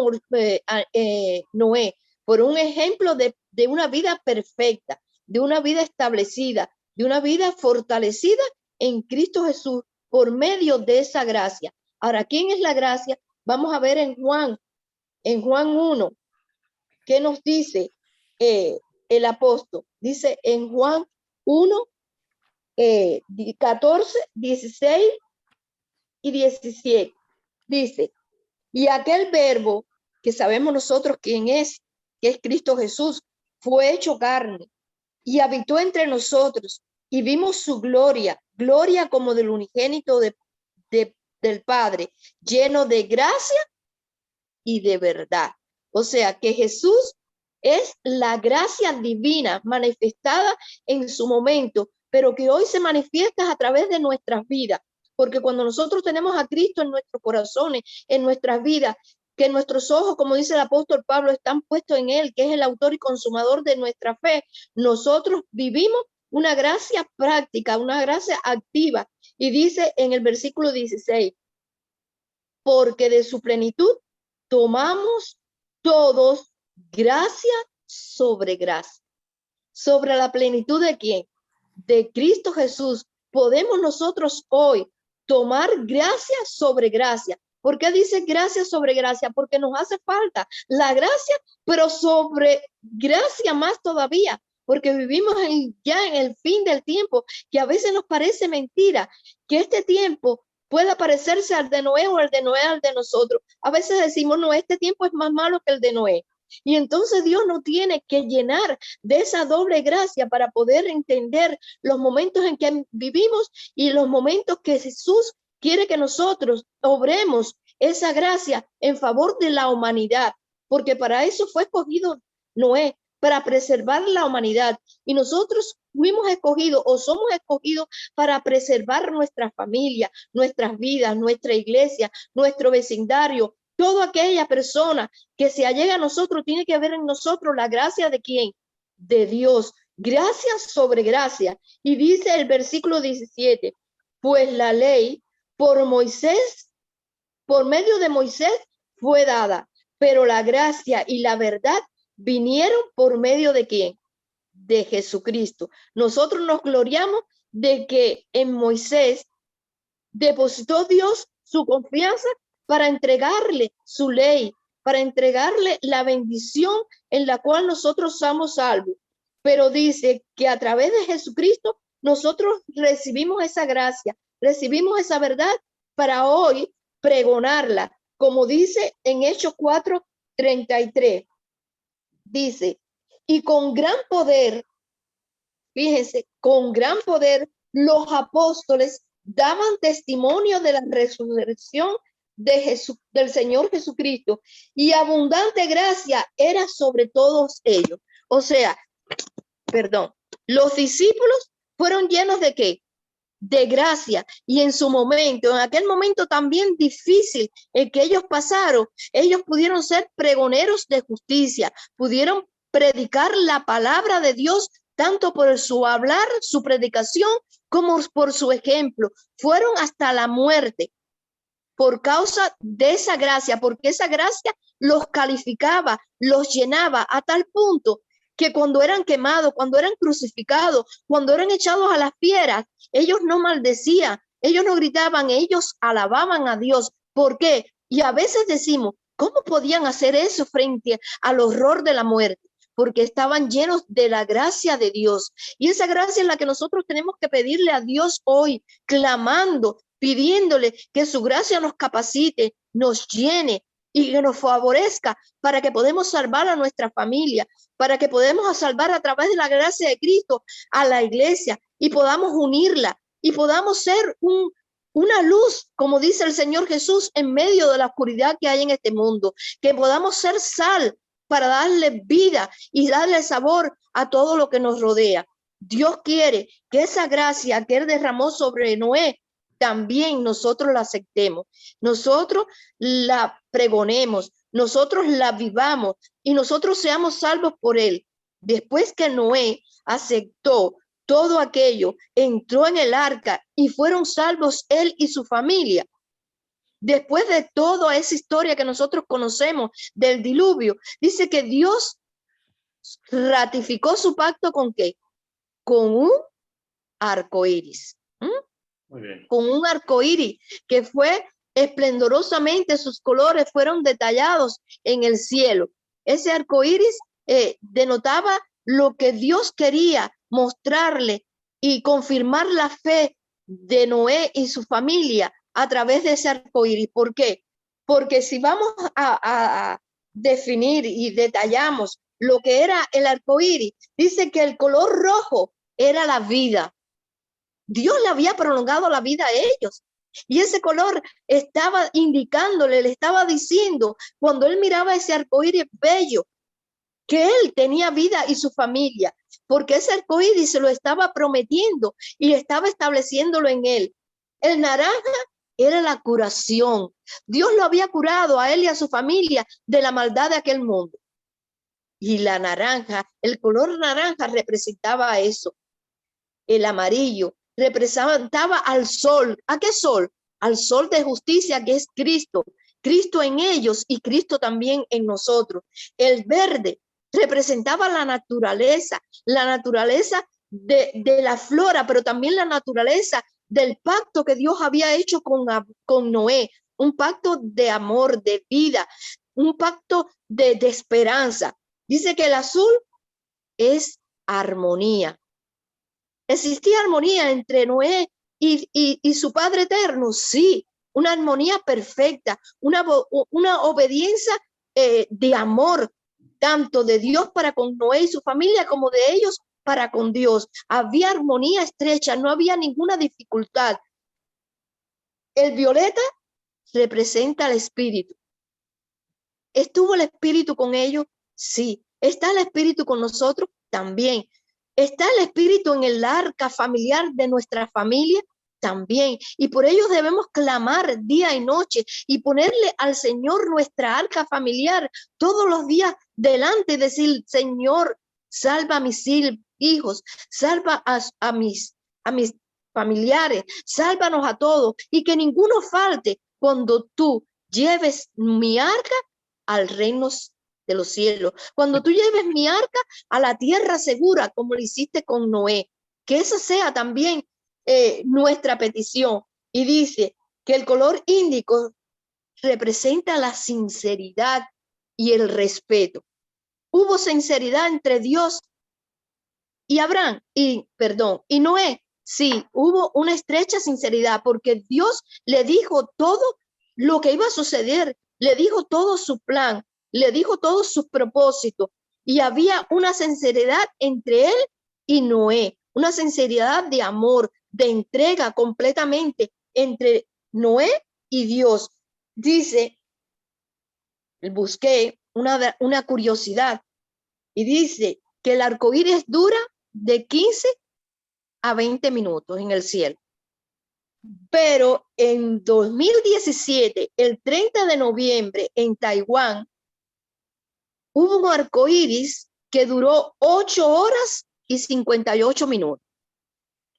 Noé, por un ejemplo de una vida perfecta, de una vida establecida, de una vida fortalecida en Cristo Jesús por medio de esa gracia. Ahora, ¿quién es la gracia? Vamos a ver en Juan 1, ¿qué nos dice el apóstol? Dice en Juan 1, 14, 16 y 17. Dice: y aquel verbo que sabemos nosotros quién es, que es Cristo Jesús, fue hecho carne y habitó entre nosotros, y vimos su gloria, gloria como del unigénito del Padre, lleno de gracia y de verdad. O sea que Jesús es la gracia divina manifestada en su momento, pero que hoy se manifiesta a través de nuestras vidas. Porque cuando nosotros tenemos a Cristo en nuestros corazones, en nuestras vidas, que nuestros ojos, como dice el apóstol Pablo, están puestos en Él, que es el autor y consumador de nuestra fe, nosotros vivimos una gracia práctica, una gracia activa. Y dice en el versículo 16: porque de su plenitud tomamos todos gracia sobre gracia. ¿Sobre la plenitud de quién? De Cristo Jesús. Podemos nosotros hoy tomar gracia sobre gracia. ¿Por qué dice gracia sobre gracia? Porque nos hace falta la gracia, pero sobre gracia más todavía, porque vivimos ya en el fin del tiempo, que a veces nos parece mentira que este tiempo pueda parecerse al de Noé o al de Noé al de nosotros. A veces decimos: no, este tiempo es más malo que el de Noé. Y entonces Dios nos tiene que llenar de esa doble gracia para poder entender los momentos en que vivimos y los momentos que Jesús quiere que nosotros obremos esa gracia en favor de la humanidad, porque para eso fue escogido Noé, para preservar la humanidad. Y nosotros fuimos escogidos o somos escogidos para preservar nuestra familia, nuestras vidas, nuestra iglesia, nuestro vecindario. Toda aquella persona que se allega a nosotros tiene que ver en nosotros la gracia de ¿quién? De Dios. Gracia sobre gracia. Y dice el versículo 17: pues la ley por medio de Moisés fue dada, pero la gracia y la verdad vinieron por medio de ¿quién? De Jesucristo. Nosotros nos gloriamos de que en Moisés depositó Dios su confianza para entregarle su ley, para entregarle la bendición en la cual nosotros somos salvos. Pero dice que a través de Jesucristo nosotros recibimos esa gracia, recibimos esa verdad para hoy pregonarla, como dice en Hechos 4:33. dice, y con gran poder, fíjense, con gran poder los apóstoles daban testimonio de la resurrección de Jesús, del Señor Jesucristo, y abundante gracia era sobre todos ellos. O sea, perdón, los discípulos fueron llenos ¿de qué? De gracia. Y en su momento, en aquel momento también difícil en que ellos pasaron, ellos pudieron ser pregoneros de justicia, pudieron predicar la palabra de Dios tanto por su hablar, su predicación, como por su ejemplo. Fueron hasta la muerte por causa de esa gracia, porque esa gracia los calificaba, los llenaba a tal punto que cuando eran quemados, cuando eran crucificados, cuando eran echados a las fieras, ellos no maldecían, ellos no gritaban, ellos alababan a Dios. ¿Por qué? Y a veces decimos, ¿cómo podían hacer eso frente al horror de la muerte? Porque estaban llenos de la gracia de Dios. Y esa gracia es la que nosotros tenemos que pedirle a Dios hoy, clamando, pidiéndole que su gracia nos capacite, nos llene y que nos favorezca para que podamos salvar a nuestra familia, para que podamos salvar a través de la gracia de Cristo a la iglesia y podamos unirla y podamos ser una luz, como dice el Señor Jesús, en medio de la oscuridad que hay en este mundo, que podamos ser sal para darle vida y darle sabor a todo lo que nos rodea. Dios quiere que esa gracia que Él derramó sobre Noé, también nosotros la aceptemos, nosotros la pregonemos, nosotros la vivamos y nosotros seamos salvos por Él. Después que Noé aceptó todo aquello, entró en el arca y fueron salvos él y su familia. Después de toda esa historia que nosotros conocemos del diluvio, dice que Dios ratificó su pacto ¿con qué? Con un arco iris. Muy bien. Con un arco iris que fue esplendorosamente, sus colores fueron detallados en el cielo. Ese arco iris denotaba lo que Dios quería mostrarle y confirmar la fe de Noé y su familia a través de ese arco iris. ¿Por qué? Porque si vamos a definir y detallamos lo que era el arco iris, dice que el color rojo era la vida. Dios le había prolongado la vida a ellos. Y ese color estaba indicándole, le estaba diciendo, cuando él miraba ese arcoíris bello, que él tenía vida y su familia, porque ese arcoíris se lo estaba prometiendo y estaba estableciéndolo en él. El naranja era la curación. Dios lo había curado a él y a su familia de la maldad de aquel mundo. Y la naranja, el color naranja representaba eso. El amarillo representaba al sol. ¿A qué sol? Al sol de justicia que es Cristo. Cristo en ellos y Cristo también en nosotros. El verde representaba la naturaleza de la flora, pero también la naturaleza del pacto que Dios había hecho con Noé. Un pacto de amor, de vida, un pacto de esperanza. Dice que el azul es armonía. ¿Existía armonía entre Noé y su Padre Eterno? Sí, una armonía perfecta, una obediencia de amor, tanto de Dios para con Noé y su familia como de ellos para con Dios. Había armonía estrecha, no había ninguna dificultad. El violeta representa al Espíritu. ¿Estuvo el Espíritu con ellos? Sí. ¿Está el Espíritu con nosotros? También. ¿Está el Espíritu en el arca familiar de nuestra familia? También. Y por ello debemos clamar día y noche y ponerle al Señor nuestra arca familiar todos los días delante y decir, Señor, salva a mis hijos, salva a mis familiares, sálvanos a todos y que ninguno falte cuando tú lleves mi arca al reino de los cielos, cuando tú lleves mi arca a la tierra segura, como lo hiciste con Noé, que esa sea también nuestra petición. Y dice que el color índico representa la sinceridad y el respeto. Hubo sinceridad entre Dios y Abraham, y Noé. Sí, hubo una estrecha sinceridad porque Dios le dijo todo lo que iba a suceder, le dijo todo su plan, le dijo todos sus propósitos y había una sinceridad entre él y Noé, una sinceridad de amor, de entrega completamente entre Noé y Dios. Dice, busqué una curiosidad y dice que el arco iris dura de 15 a 20 minutos en el cielo. Pero en 2017, el 30 de noviembre, en Taiwán, hubo un arco iris que duró 8 horas y 58 minutos.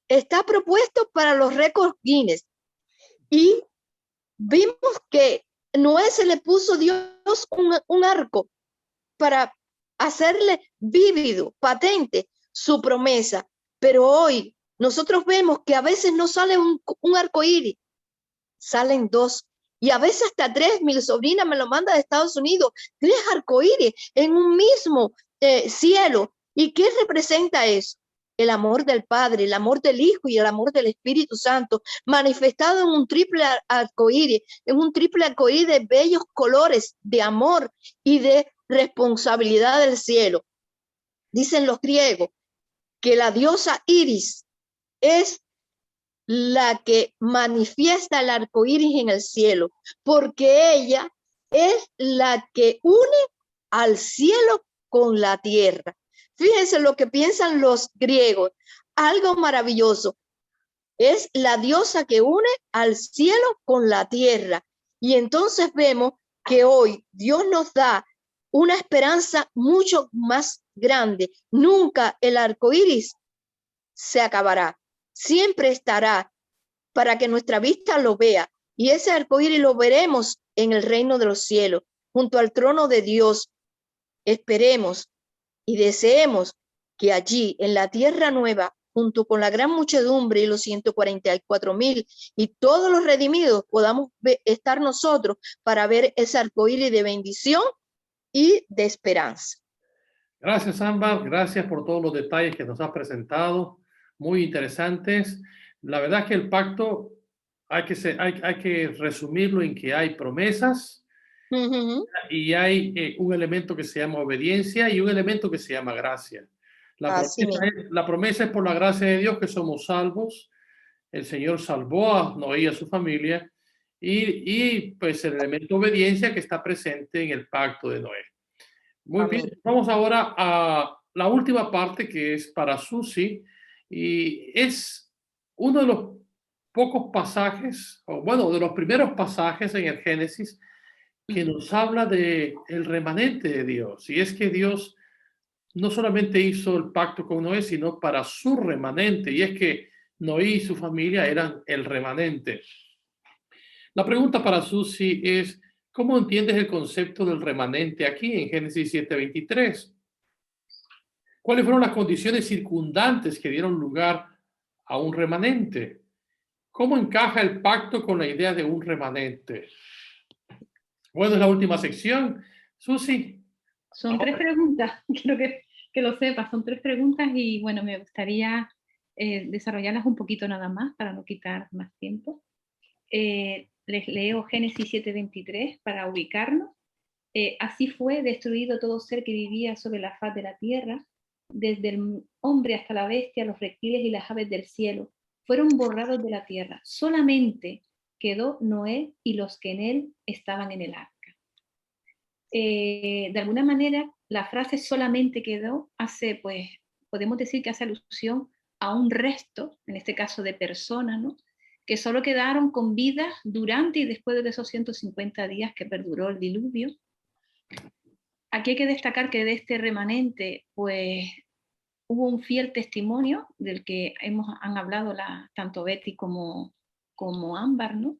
Está propuesto para los récords Guinness. Y vimos que Noé se le puso Dios un arco para hacerle vívido, patente su promesa. Pero hoy nosotros vemos que a veces no sale un arco iris, salen 2 y a veces hasta 3. Mi sobrina me lo manda de Estados Unidos, 3 arcoíris en un mismo cielo. ¿Y qué representa eso? El amor del Padre, el amor del Hijo y el amor del Espíritu Santo, manifestado en un triple arcoíris, de bellos colores de amor y de responsabilidad del cielo. Dicen los griegos que la diosa Iris es la que manifiesta el arco iris en el cielo, porque ella es la que une al cielo con la tierra. Fíjense lo que piensan los griegos, algo maravilloso. Es la diosa que une al cielo con la tierra. Y entonces vemos que hoy Dios nos da una esperanza mucho más grande. Nunca el arco iris se acabará. Siempre estará para que nuestra vista lo vea. Y ese arco iris lo veremos en el reino de los cielos, junto al trono de Dios. Esperemos y deseemos que allí, en la tierra nueva, junto con la gran muchedumbre y los 144,000 y todos los redimidos, podamos estar nosotros para ver ese arco iris de bendición y de esperanza. Gracias, Ámbar. Gracias por todos los detalles que nos has presentado. Muy interesantes. La verdad es que el pacto hay que resumirlo en que hay promesas y hay un elemento que se llama obediencia y un elemento que se llama gracia. La promesa es por la gracia de Dios que somos salvos. El Señor salvó a Noé y a su familia y pues el elemento obediencia que está presente en el pacto de Noé. Muy bien, vamos ahora a la última parte que es para Susi y es uno de los pocos pasajes, o bueno, de los primeros pasajes en el Génesis que nos habla de el remanente de Dios. Y es que Dios no solamente hizo el pacto con Noé, sino para su remanente. Y es que Noé y su familia eran el remanente. La pregunta para Susi es, ¿cómo entiendes el concepto del remanente aquí en Génesis 7:23? ¿Cuáles fueron las condiciones circundantes que dieron lugar a un remanente? ¿Cómo encaja el pacto con la idea de un remanente? Bueno, es la última sección. Susi. Son 3 preguntas, quiero que lo sepas, son 3 preguntas y bueno, me gustaría desarrollarlas un poquito nada más para no quitar más tiempo. Les leo Génesis 7:23 para ubicarnos. Así fue destruido todo ser que vivía sobre la faz de la tierra, desde el hombre hasta la bestia, los reptiles y las aves del cielo, fueron borrados de la tierra. Solamente quedó Noé y los que en él estaban en el arca. De alguna manera, la frase solamente quedó podemos decir que hace alusión a un resto, en este caso de personas, ¿no?, que solo quedaron con vida durante y después de esos 150 días que perduró el diluvio. Aquí hay que destacar que de este remanente, pues, hubo un fiel testimonio del que han hablado tanto Betty como Ámbar, ¿no?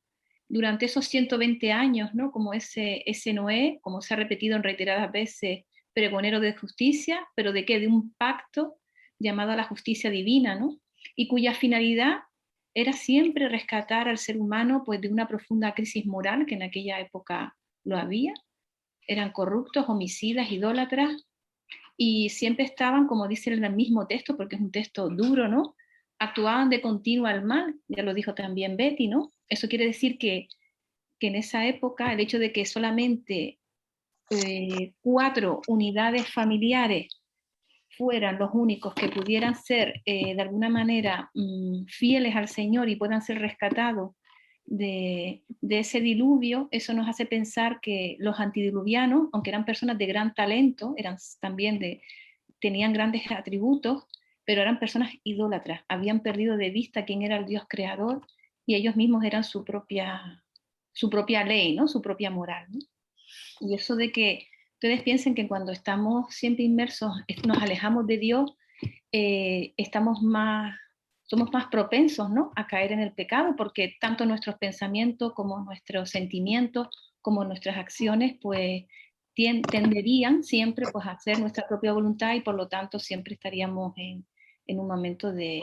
Durante esos 120 años, ¿no?, como ese Noé, como se ha repetido en reiteradas veces, pregonero de justicia, pero ¿de qué? De un pacto llamado a la justicia divina, ¿no?, y cuya finalidad era siempre rescatar al ser humano pues, de una profunda crisis moral que en aquella época lo había. Eran corruptos, homicidas, idólatras, y siempre estaban, como dice en el mismo texto, porque es un texto duro, ¿no?, actuaban de continuo al mal, ya lo dijo también Betty, ¿no? Eso quiere decir que en esa época el hecho de que solamente 4 unidades familiares fueran los únicos que pudieran ser de alguna manera fieles al Señor y puedan ser rescatados de ese diluvio, eso nos hace pensar que los antidiluvianos, aunque eran personas de gran talento, tenían grandes atributos, pero eran personas idólatras, habían perdido de vista quién era el Dios creador y ellos mismos eran su propia ley, ¿no? Su propia moral, ¿no? Y eso de que ustedes piensen que cuando estamos siempre inmersos, nos alejamos de Dios, somos más propensos, ¿no?, a caer en el pecado, porque tanto nuestros pensamientos como nuestros sentimientos, como nuestras acciones, pues tenderían siempre pues, a hacer nuestra propia voluntad y por lo tanto siempre estaríamos en un momento de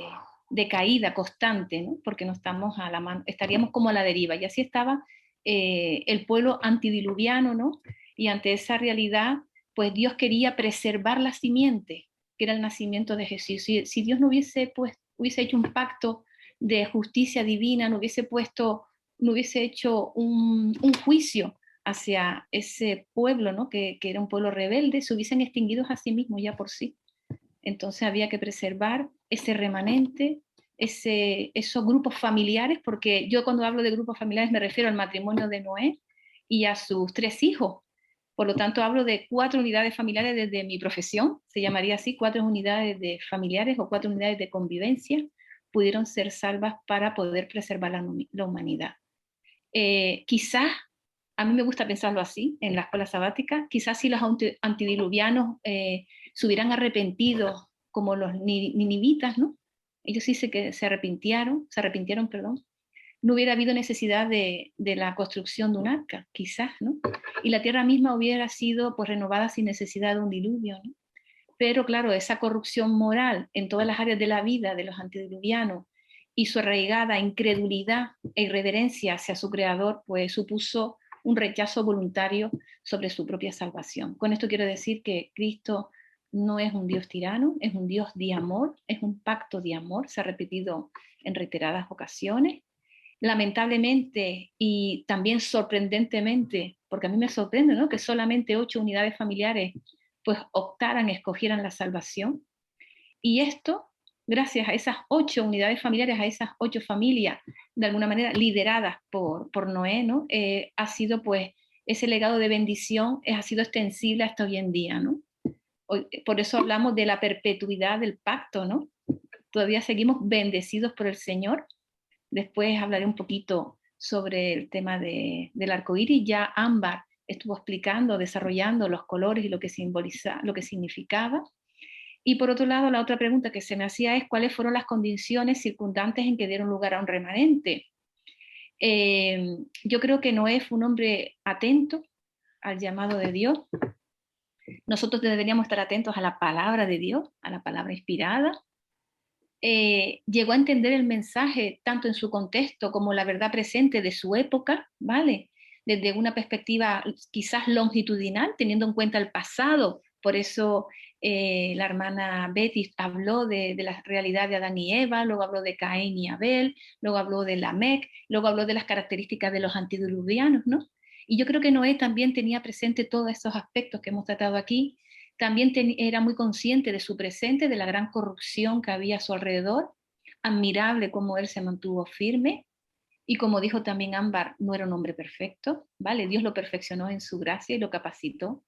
caída constante, ¿no?, porque no estamos a la mano, estaríamos como a la deriva. Y así estaba el pueblo antidiluviano, ¿no? Y ante esa realidad, pues Dios quería preservar la simiente, que era el nacimiento de Jesús. Si Dios no hubiese hecho un pacto de justicia divina, no hubiese hecho un juicio hacia ese pueblo, ¿no?, que era un pueblo rebelde, se hubiesen extinguido a sí mismos ya por sí. Entonces había que preservar ese remanente, esos grupos familiares, porque yo cuando hablo de grupos familiares me refiero al matrimonio de Noé y a sus 3 hijos. Por lo tanto, hablo de 4 unidades familiares desde mi profesión, se llamaría así, 4 unidades de familiares o 4 unidades de convivencia pudieron ser salvas para poder preservar la humanidad. Quizás, a mí me gusta pensarlo así, en la escuela sabática, quizás si los antidiluvianos se hubieran arrepentido como los ninivitas, ¿no? Ellos sí que se arrepintieron, no hubiera habido necesidad de la construcción de un arca, quizás, ¿no? Y la tierra misma hubiera sido pues, renovada sin necesidad de un diluvio, ¿no? Pero claro, esa corrupción moral en todas las áreas de la vida de los antediluvianos y su arraigada incredulidad e irreverencia hacia su creador, pues supuso un rechazo voluntario sobre su propia salvación. Con esto quiero decir que Cristo no es un Dios tirano, es un Dios de amor, es un pacto de amor, se ha repetido en reiteradas ocasiones. Lamentablemente y también sorprendentemente, porque a mí me sorprende, ¿no?, que solamente 8 unidades familiares pues escogieran la salvación. Y esto, gracias a esas 8 unidades familiares, a esas 8 familias, de alguna manera lideradas por Noé, ¿no?, ha sido pues ese legado de bendición, ha sido extensible hasta hoy en día, ¿no? Por eso hablamos de la perpetuidad del pacto, ¿no? Todavía seguimos bendecidos por el Señor. Después hablaré un poquito sobre el tema del arco iris. Ya Ámbar estuvo explicando, desarrollando los colores y lo que significaba. Y por otro lado, la otra pregunta que se me hacía es cuáles fueron las condiciones circundantes en que dieron lugar a un remanente. Yo creo que Noé fue un hombre atento al llamado de Dios. Nosotros deberíamos estar atentos a la palabra de Dios, a la palabra inspirada. Llegó a entender el mensaje tanto en su contexto como la verdad presente de su época, ¿vale? Desde una perspectiva quizás longitudinal, teniendo en cuenta el pasado. Por eso la hermana Betty habló de la realidad de Adán y Eva, luego habló de Caín y Abel, luego habló de Lamec, luego habló de las características de los antediluvianos, ¿no? Y yo creo que Noé también tenía presente todos esos aspectos que hemos tratado aquí. También era muy consciente de su presente, de la gran corrupción que había a su alrededor. Admirable cómo él se mantuvo firme. Y como dijo también Ámbar, no era un hombre perfecto, ¿vale? Dios lo perfeccionó en su gracia y lo capacitó.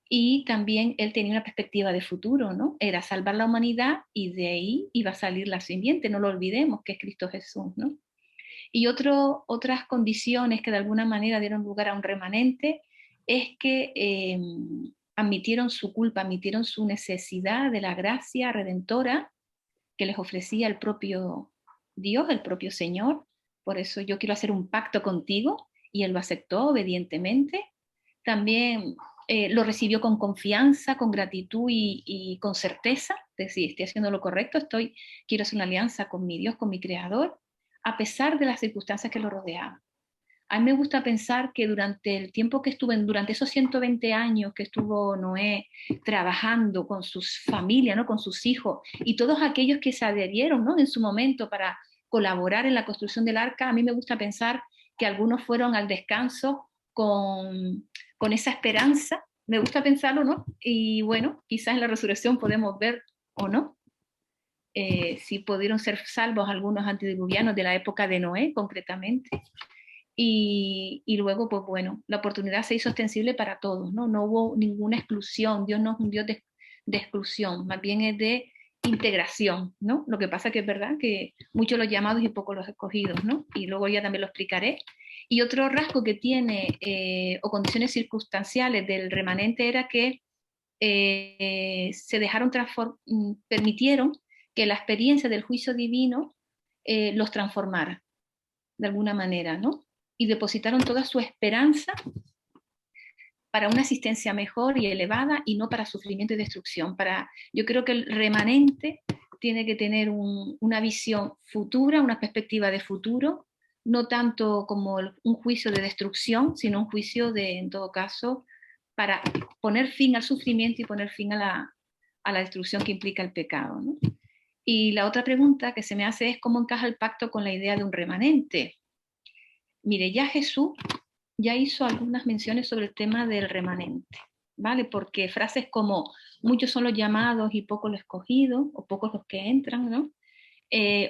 Y también él tenía una perspectiva de futuro, ¿no? Era salvar la humanidad y de ahí iba a salir la simiente, no lo olvidemos, que es Cristo Jesús, ¿no? Y otras condiciones que de alguna manera dieron lugar a un remanente es que admitieron su culpa, admitieron su necesidad de la gracia redentora que les ofrecía el propio Dios, el propio Señor. Por eso yo quiero hacer un pacto contigo, y él lo aceptó obedientemente. También lo recibió con confianza, con gratitud y con certeza de si estoy haciendo lo correcto, quiero hacer una alianza con mi Dios, con mi Creador, a pesar de las circunstancias que lo rodeaban. A mí me gusta pensar que durante el tiempo que durante esos 120 años que estuvo Noé trabajando con sus familias, ¿no?, con sus hijos, y todos aquellos que se adherieron, ¿no?, en su momento para colaborar en la construcción del arca, a mí me gusta pensar que algunos fueron al descanso con con esa esperanza, me gusta pensarlo, ¿no? Y bueno, quizás en la resurrección podemos ver o no, si pudieron ser salvos algunos antediluvianos de la época de Noé, concretamente. Y luego, pues bueno, la oportunidad se hizo extensible para todos, ¿no? No hubo ninguna exclusión. Dios no es un Dios de exclusión, más bien es de integración, ¿no? Lo que pasa que es verdad que muchos los llamados y pocos los escogidos, ¿no? Y luego ya también lo explicaré. Y otro rasgo que tiene, o condiciones circunstanciales del remanente, era que se dejaron permitieron que la experiencia del juicio divino los transformara de alguna manera, ¿no? Y depositaron toda su esperanza para una asistencia mejor y elevada, y no para sufrimiento y destrucción. Yo creo que el remanente tiene que tener una visión futura, una perspectiva de futuro, no tanto como un juicio de destrucción, sino un juicio en todo caso, para poner fin al sufrimiento y poner fin a la destrucción que implica el pecado, ¿no? Y la otra pregunta que se me hace es cómo encaja el pacto con la idea de un remanente. Mire, ya Jesús ya hizo algunas menciones sobre el tema del remanente, ¿vale? Porque frases como muchos son los llamados y pocos los escogidos, o pocos los que entran, ¿no?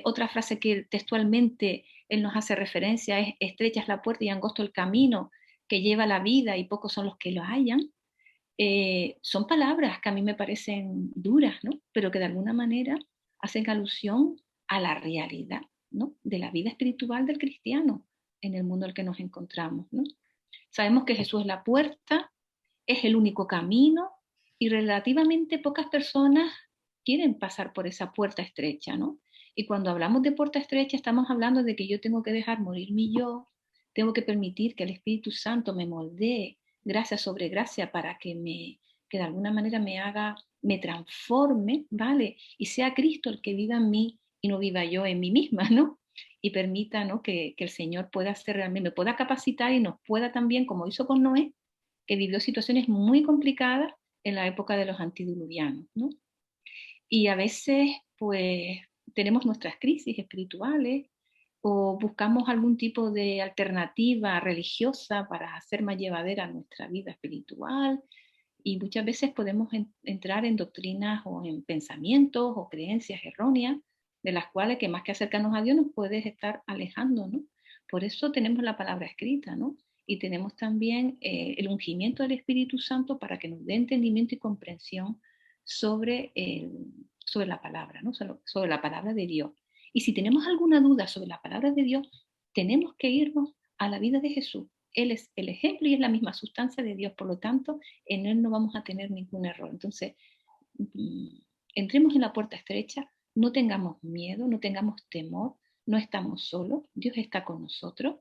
Otra frase que textualmente él nos hace referencia es: estrecha es la puerta y angosto el camino que lleva a la vida y pocos son los que lo hallan. Son palabras que a mí me parecen duras, ¿no? Pero que de alguna manera hacen alusión a la realidad, ¿no? De la vida espiritual del cristiano en el mundo en el que nos encontramos, ¿no? Sabemos que Jesús es la puerta, es el único camino, y relativamente pocas personas quieren pasar por esa puerta estrecha, ¿no? Y cuando hablamos de puerta estrecha estamos hablando de que yo tengo que dejar morir mi yo, tengo que permitir que el Espíritu Santo me moldee gracia sobre gracia para que de alguna manera me transforme, ¿vale? Y sea Cristo el que viva en mí y no viva yo en mí misma, ¿no? Y permita, ¿no? que el Señor pueda hacer realmente, me pueda capacitar y nos pueda también, como hizo con Noé, que vivió situaciones muy complicadas en la época de los antediluvianos, ¿no? Y a veces, pues, tenemos nuestras crisis espirituales, o buscamos algún tipo de alternativa religiosa para hacer más llevadera nuestra vida espiritual, y muchas veces podemos entrar en doctrinas o en pensamientos o creencias erróneas, de las cuales, que más que acercarnos a Dios, nos puede estar alejando, ¿no? Por eso tenemos la palabra escrita, ¿no? Y tenemos también el ungimiento del Espíritu Santo para que nos dé entendimiento y comprensión sobre la palabra, ¿no? Sobre la palabra de Dios. Y si tenemos alguna duda sobre la palabra de Dios, tenemos que irnos a la vida de Jesús. Él es el ejemplo y es la misma sustancia de Dios, por lo tanto, en Él no vamos a tener ningún error. Entonces, entremos en la puerta estrecha, no tengamos miedo, no tengamos temor, no estamos solos, Dios está con nosotros.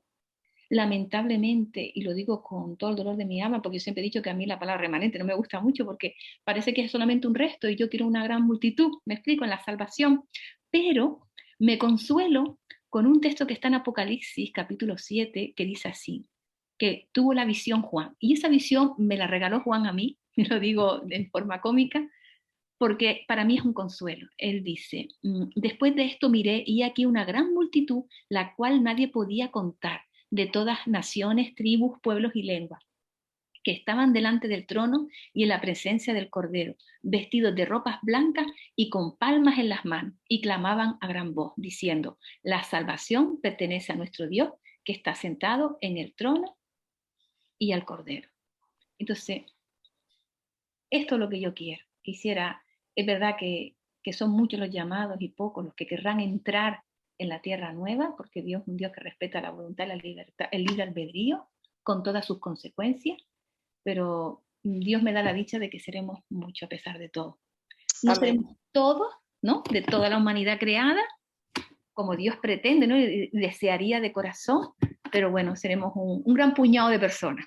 Lamentablemente, y lo digo con todo el dolor de mi alma, porque yo siempre he dicho que a mí la palabra remanente no me gusta mucho, porque parece que es solamente un resto y yo quiero una gran multitud, me explico, en la salvación, pero me consuelo con un texto que está en Apocalipsis, capítulo 7, que dice así, que tuvo la visión Juan, y esa visión me la regaló Juan a mí, lo digo de forma cómica, porque para mí es un consuelo. Él dice: después de esto miré, y aquí una gran multitud, la cual nadie podía contar, de todas naciones, tribus, pueblos y lenguas, que estaban delante del trono y en la presencia del Cordero, vestidos de ropas blancas y con palmas en las manos, y clamaban a gran voz, diciendo: la salvación pertenece a nuestro Dios, que está sentado en el trono y al Cordero. Entonces, esto es lo que yo quiero. Es verdad que son muchos los llamados y pocos los que querrán entrar en la tierra nueva, porque Dios es un Dios que respeta la voluntad, la libertad, el libre albedrío, con todas sus consecuencias, pero Dios me da la dicha de que seremos muchos a pesar de todo. No Amén. Seremos todos, ¿no? De toda la humanidad creada, como Dios pretende, ¿no? Y desearía de corazón, pero bueno, seremos un gran puñado de personas.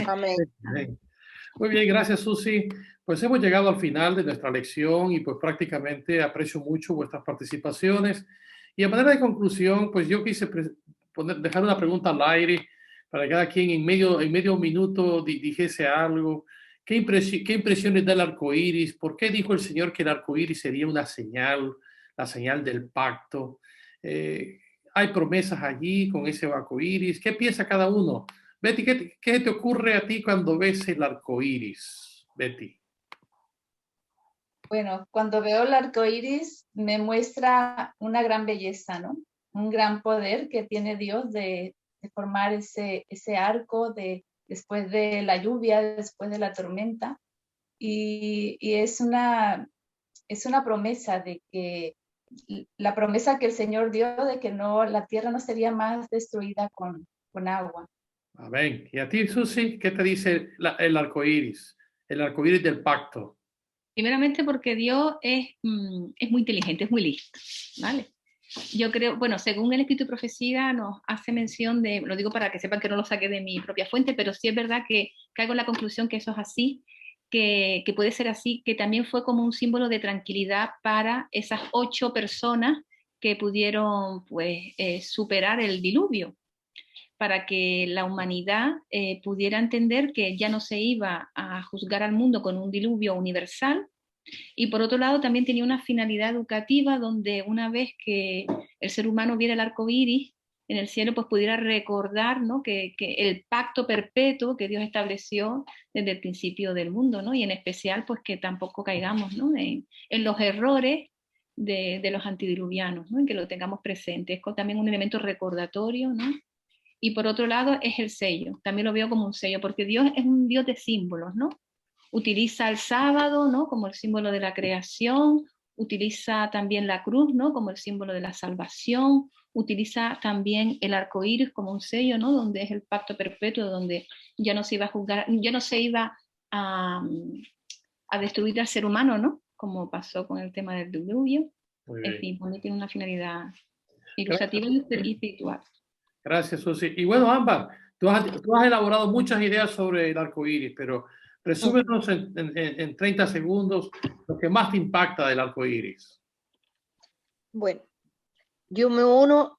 Amén. Muy bien, gracias, Susi. Pues hemos llegado al final de nuestra lección y pues prácticamente aprecio mucho vuestras participaciones. Y a manera de conclusión, pues yo quise dejar una pregunta al aire para que cada quien en medio minuto dijese algo. ¿Qué impresiones da el arco iris? ¿Por qué dijo el Señor que el arco iris sería una señal, la señal del pacto? ¿Hay promesas allí con ese arco iris? ¿Qué piensa cada uno Betty, ¿qué te ocurre a ti cuando ves el arco iris, Betty? Bueno, cuando veo el arco iris me muestra una gran belleza, ¿no? Un gran poder que tiene Dios de formar ese arco después de la lluvia, después de la tormenta. Y es una promesa de que la promesa que el Señor dio de que la tierra no sería más destruida con agua. Amén. Y a ti, Susi, ¿qué te dice el arco iris? El arco iris del pacto. Primeramente porque Dios es muy inteligente, es muy listo, ¿vale? Yo creo, bueno, según el Espíritu y Profecía nos hace mención de, lo digo para que sepan que no lo saqué de mi propia fuente, pero sí es verdad que caigo en la conclusión que eso es así, que puede ser así, que también fue como un símbolo de tranquilidad para esas 8 personas que pudieron pues, superar el diluvio, para que la humanidad pudiera entender que ya no se iba a juzgar al mundo con un diluvio universal. Y por otro lado también tenía una finalidad educativa donde una vez que el ser humano viera el arco iris en el cielo, pues pudiera recordar, ¿no? que el pacto perpetuo que Dios estableció desde el principio del mundo, ¿no? Y en especial pues que tampoco caigamos, ¿no? en los errores de los antidiluvianos, ¿no? En que lo tengamos presente. Es también un elemento recordatorio, ¿no? Y por otro lado es el sello, también lo veo como un sello, porque Dios es un Dios de símbolos, ¿no? Utiliza el sábado, ¿no? Como el símbolo de la creación, utiliza también la cruz, ¿no? Como el símbolo de la salvación, utiliza también el arco iris como un sello, ¿no? Donde es el pacto perpetuo, donde ya no se iba a juzgar, ya no se iba a destruir al ser humano, ¿no? Como pasó con el tema del diluvio. En fin, tiene una finalidad ilustrativa y espiritual. Gracias, Susi. Y bueno, Ámbar, tú has elaborado muchas ideas sobre el arco iris, pero resúmenos en 30 segundos lo que más te impacta del arco iris. Bueno, yo me uno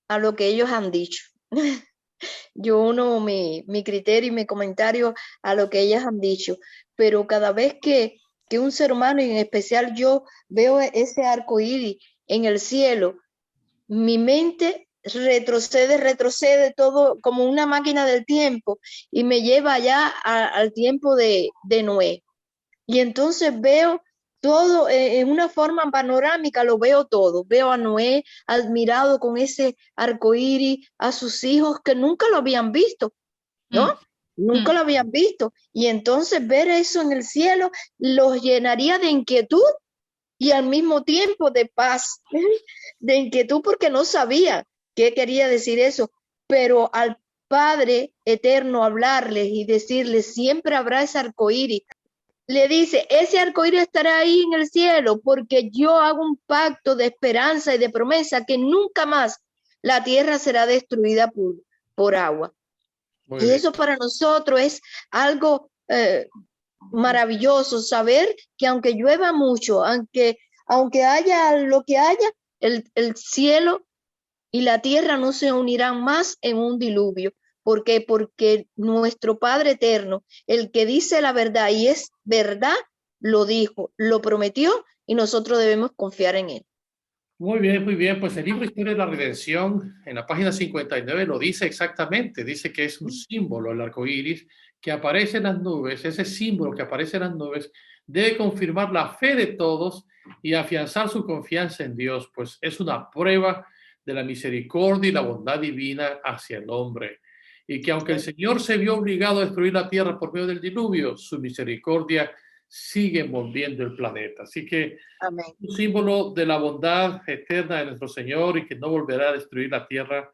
a lo que ellos han dicho. Yo uno mi criterio y mi comentario a lo que ellas han dicho, pero cada vez que un ser humano, y en especial yo, veo ese arco iris en el cielo, mi mente retrocede todo como una máquina del tiempo y me lleva ya al tiempo de Noé. Y entonces veo todo en una forma panorámica, lo veo todo. Veo a Noé admirado con ese arco iris, a sus hijos que nunca lo habían visto, ¿no? Nunca lo habían visto. Y entonces ver eso en el cielo los llenaría de inquietud y al mismo tiempo de paz, de inquietud porque no sabía qué quería decir eso, pero al Padre Eterno hablarles y decirles, siempre habrá ese arcoíris. Le dice, ese arcoíris estará ahí en el cielo porque yo hago un pacto de esperanza y de promesa que nunca más la tierra será destruida por agua. Y eso para nosotros es algo maravilloso, saber que aunque llueva mucho, aunque haya lo que haya, el cielo y la tierra no se unirán más en un diluvio. ¿Por qué? Porque nuestro Padre Eterno, el que dice la verdad y es verdad, lo dijo, lo prometió y nosotros debemos confiar en él. Muy bien, muy bien. Pues el libro Historia de la Redención, en la página 59, lo dice exactamente. Dice que es un símbolo, el arco iris, que aparece en las nubes. Ese símbolo que aparece en las nubes debe confirmar la fe de todos y afianzar su confianza en Dios, pues es una prueba de la misericordia y la bondad divina hacia el hombre. Y que aunque el Señor se vio obligado a destruir la tierra por medio del diluvio, su misericordia sigue envolviendo el planeta. Así que amén, un símbolo de la bondad eterna de nuestro Señor y que no volverá a destruir la tierra,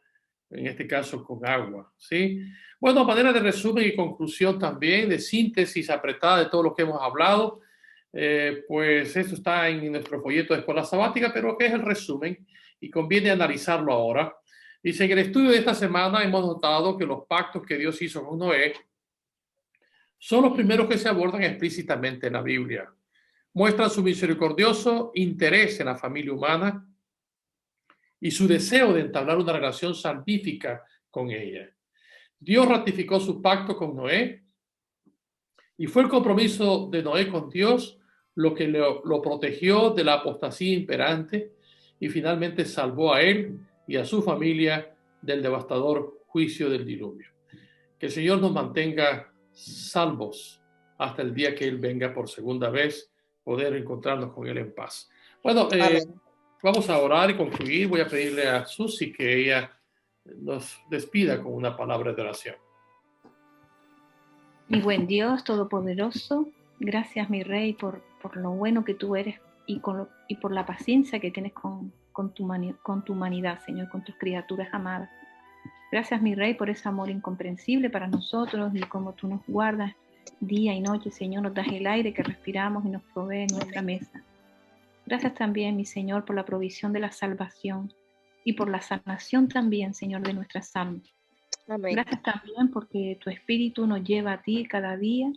en este caso con agua, ¿sí? Bueno, a manera de resumen y conclusión también, de síntesis apretada de todo lo que hemos hablado, pues eso está en nuestro folleto de Escuela Sabática, pero que es el resumen y conviene analizarlo ahora. Dice, en el estudio de esta semana hemos notado que los pactos que Dios hizo con Noé son los primeros que se abordan explícitamente en la Biblia. Muestran su misericordioso interés en la familia humana y su deseo de entablar una relación salvífica con ella. Dios ratificó su pacto con Noé y fue el compromiso de Noé con Dios lo que lo protegió de la apostasía imperante y finalmente salvó a él y a su familia del devastador juicio del diluvio. Que el Señor nos mantenga salvos hasta el día que Él venga por segunda vez, poder encontrarnos con Él en paz. Bueno, vamos a orar y concluir. Voy a pedirle a Susi que ella nos despida con una palabra de oración. Mi buen Dios Todopoderoso, gracias, mi Rey, por lo bueno que tú eres y por la paciencia que tienes con tu humanidad, Señor, con tus criaturas amadas. Gracias, mi Rey, por ese amor incomprensible para nosotros y como tú nos guardas día y noche, Señor, nos das el aire que respiramos y nos provee nuestra mesa. Gracias también, mi Señor, por la provisión de la salvación y por la sanación también, Señor, de nuestras almas. Amén. Gracias también porque tu Espíritu nos lleva a ti cada día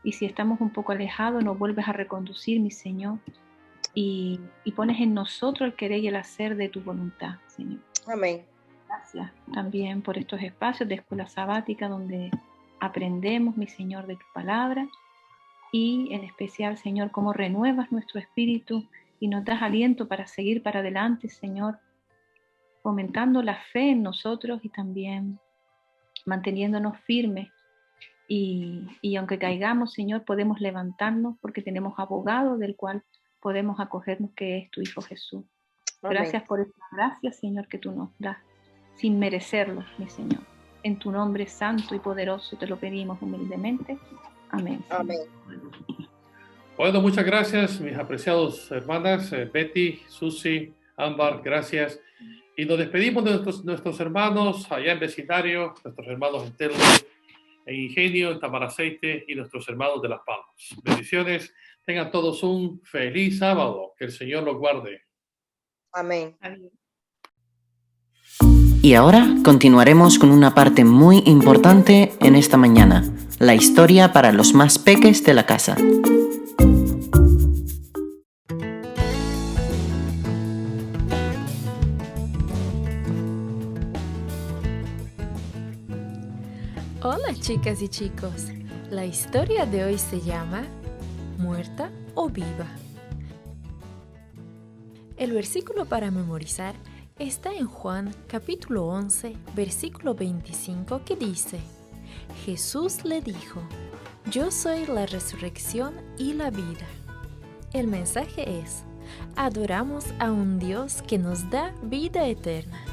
y si estamos un poco alejados nos vuelves a reconducir, mi Señor, y pones en nosotros el querer y el hacer de tu voluntad, Señor. Amén. Gracias también por estos espacios de escuela sabática donde aprendemos, mi Señor, de tu palabra y en especial, Señor, cómo renuevas nuestro espíritu y nos das aliento para seguir para adelante, Señor, fomentando la fe en nosotros y también manteniéndonos firmes y aunque caigamos, Señor, podemos levantarnos porque tenemos abogado del cual podemos acogernos, que es tu Hijo Jesús. Amén. Gracias por esta gracia, Señor, que tú nos das sin merecerlo, mi Señor. En tu nombre santo y poderoso te lo pedimos humildemente. Amén. Amén. Bueno, muchas gracias, mis apreciados hermanas, Betty, Susi, Ámbar, gracias. Y nos despedimos de nuestros hermanos allá en vecindario, nuestros hermanos en Telme, en Ingenio, en Tamaraceite y nuestros hermanos de Las Palmas. Bendiciones, tengan todos un feliz sábado, que el Señor los guarde. Amén. Amén. Y ahora continuaremos con una parte muy importante en esta mañana, la historia para los más peques de la casa. Hola chicas y chicos, la historia de hoy se llama Muerta o Viva. El versículo para memorizar está en Juan capítulo 11, versículo 25 que dice: Jesús le dijo, yo soy la resurrección y la vida. El mensaje es, adoramos a un Dios que nos da vida eterna.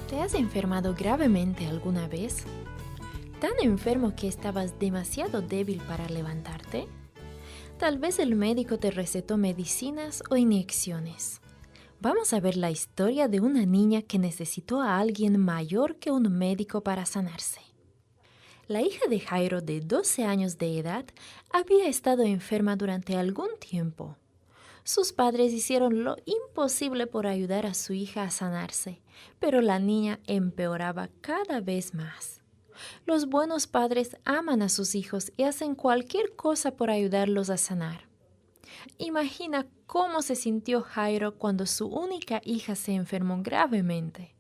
¿Te has enfermado gravemente alguna vez? ¿Tan enfermo que estabas demasiado débil para levantarte? Tal vez el médico te recetó medicinas o inyecciones. Vamos a ver la historia de una niña que necesitó a alguien mayor que un médico para sanarse. La hija de Jairo, de 12 años de edad, había estado enferma durante algún tiempo. Sus padres hicieron lo imposible por ayudar a su hija a sanarse, pero la niña empeoraba cada vez más. Los buenos padres aman a sus hijos y hacen cualquier cosa por ayudarlos a sanar. Imagina cómo se sintió Jairo cuando su única hija se enfermó gravemente.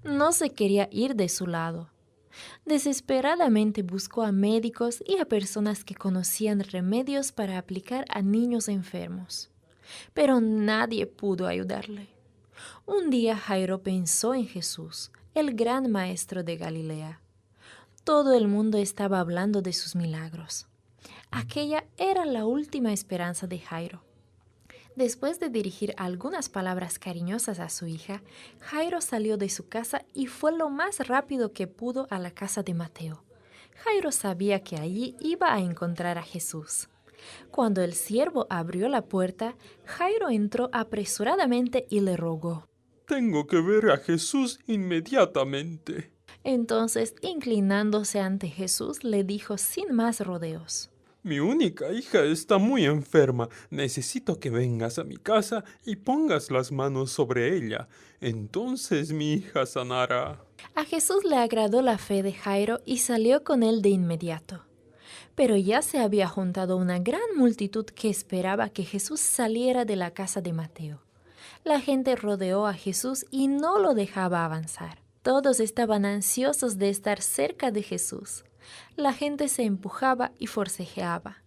No se quería ir de su lado. Desesperadamente buscó a médicos y a personas que conocían remedios para aplicar a niños enfermos. Pero nadie pudo ayudarle. Un día Jairo pensó en Jesús, el gran maestro de Galilea. Todo el mundo estaba hablando de sus milagros. Aquella era la última esperanza de Jairo. Después de dirigir algunas palabras cariñosas a su hija, Jairo salió de su casa y fue lo más rápido que pudo a la casa de Mateo. Jairo sabía que allí iba a encontrar a Jesús. Cuando el siervo abrió la puerta, Jairo entró apresuradamente y le rogó: «Tengo que ver a Jesús inmediatamente». Entonces, inclinándose ante Jesús, le dijo sin más rodeos: «Mi única hija está muy enferma. Necesito que vengas a mi casa y pongas las manos sobre ella. Entonces mi hija sanará». A Jesús le agradó la fe de Jairo y salió con él de inmediato. Pero ya se había juntado una gran multitud que esperaba que Jesús saliera de la casa de Mateo. La gente rodeó a Jesús y no lo dejaba avanzar. Todos estaban ansiosos de estar cerca de Jesús. La gente se empujaba y forcejeaba.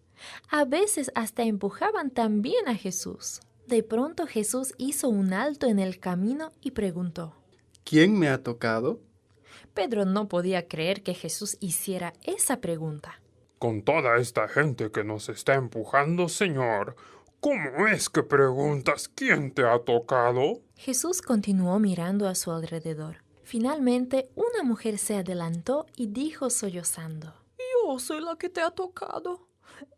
A veces hasta empujaban también a Jesús. De pronto Jesús hizo un alto en el camino y preguntó: ¿Quién me ha tocado? Pedro no podía creer que Jesús hiciera esa pregunta. Con toda esta gente que nos está empujando, Señor, ¿cómo es que preguntas quién te ha tocado? Jesús continuó mirando a su alrededor. Finalmente, una mujer se adelantó y dijo sollozando: Yo soy la que te ha tocado.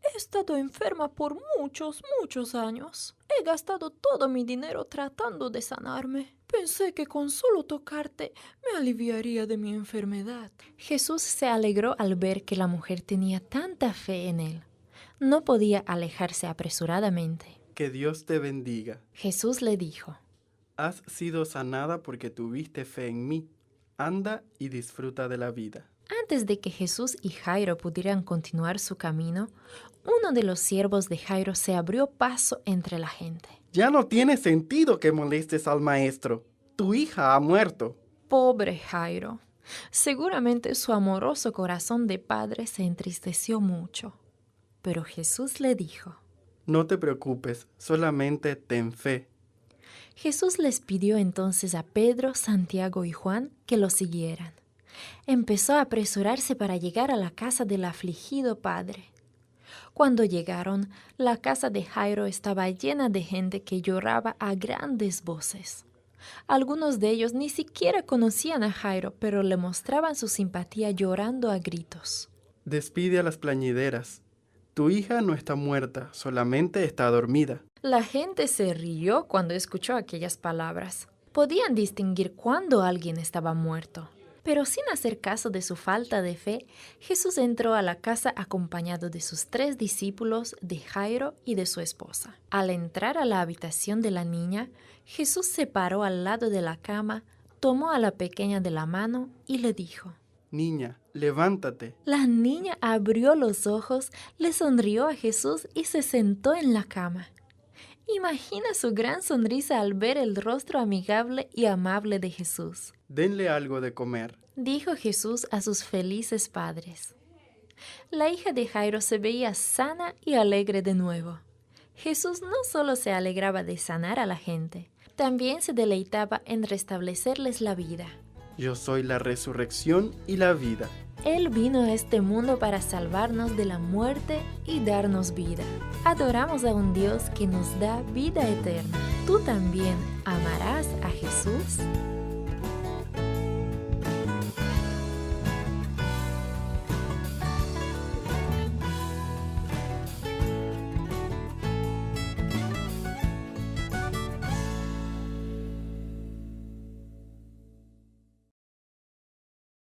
He estado enferma por muchos años. He gastado todo mi dinero tratando de sanarme. Pensé que con solo tocarte me aliviaría de mi enfermedad. Jesús se alegró al ver que la mujer tenía tanta fe en él. No podía alejarse apresuradamente. Que Dios te bendiga. Jesús le dijo: Has sido sanada porque tuviste fe en mí. Anda y disfruta de la vida. Antes de que Jesús y Jairo pudieran continuar su camino, uno de los siervos de Jairo se abrió paso entre la gente. Ya no tiene sentido que molestes al maestro. Tu hija ha muerto. Pobre Jairo. Seguramente su amoroso corazón de padre se entristeció mucho. Pero Jesús le dijo: No te preocupes, solamente ten fe. Jesús les pidió entonces a Pedro, Santiago y Juan que lo siguieran. Empezó a apresurarse para llegar a la casa del afligido padre. Cuando llegaron, la casa de Jairo estaba llena de gente que lloraba a grandes voces. Algunos de ellos ni siquiera conocían a Jairo, pero le mostraban su simpatía llorando a gritos. Despide a las plañideras. Tu hija no está muerta, solamente está dormida. La gente se rió cuando escuchó aquellas palabras. Podían distinguir cuándo alguien estaba muerto. Pero sin hacer caso de su falta de fe, Jesús entró a la casa acompañado de sus 3 discípulos, de Jairo y de su esposa. Al entrar a la habitación de la niña, Jesús se paró al lado de la cama, tomó a la pequeña de la mano y le dijo: Niña, levántate. La niña abrió los ojos, le sonrió a Jesús y se sentó en la cama. Imagina su gran sonrisa al ver el rostro amigable y amable de Jesús. Denle algo de comer, dijo Jesús a sus felices padres. La hija de Jairo se veía sana y alegre de nuevo. Jesús no solo se alegraba de sanar a la gente, también se deleitaba en restablecerles la vida. Yo soy la resurrección y la vida. Él vino a este mundo para salvarnos de la muerte y darnos vida. Adoramos a un Dios que nos da vida eterna. ¿Tú también amarás a Jesús?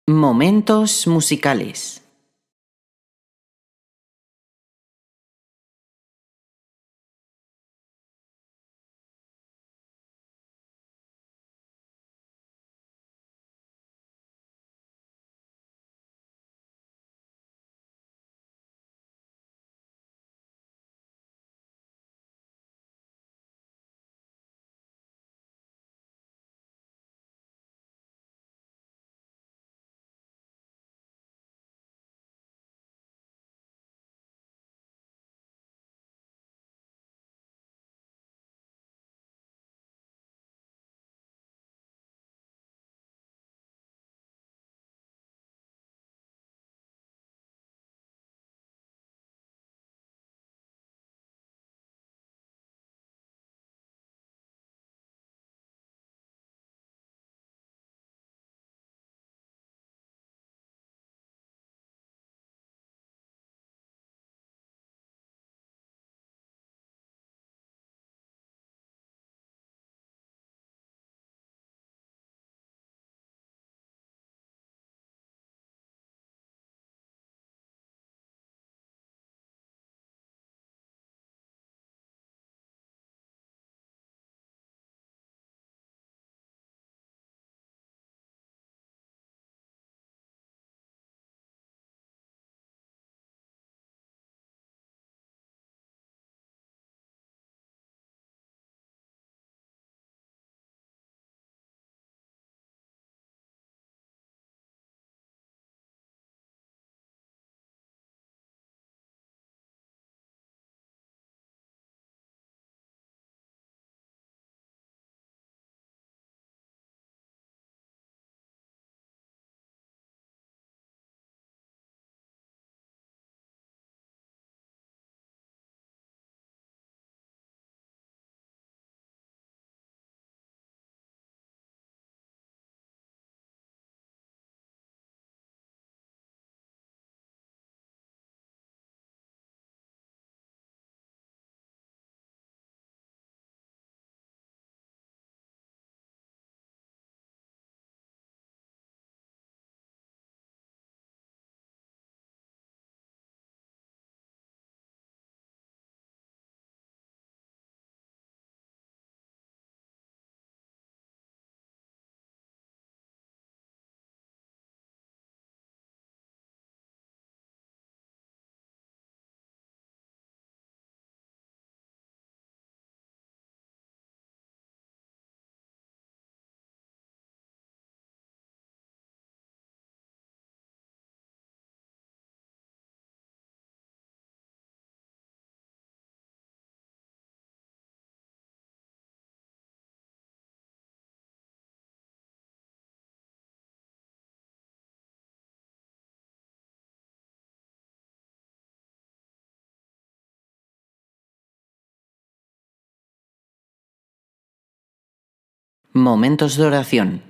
Momentos musicales. Momentos de oración.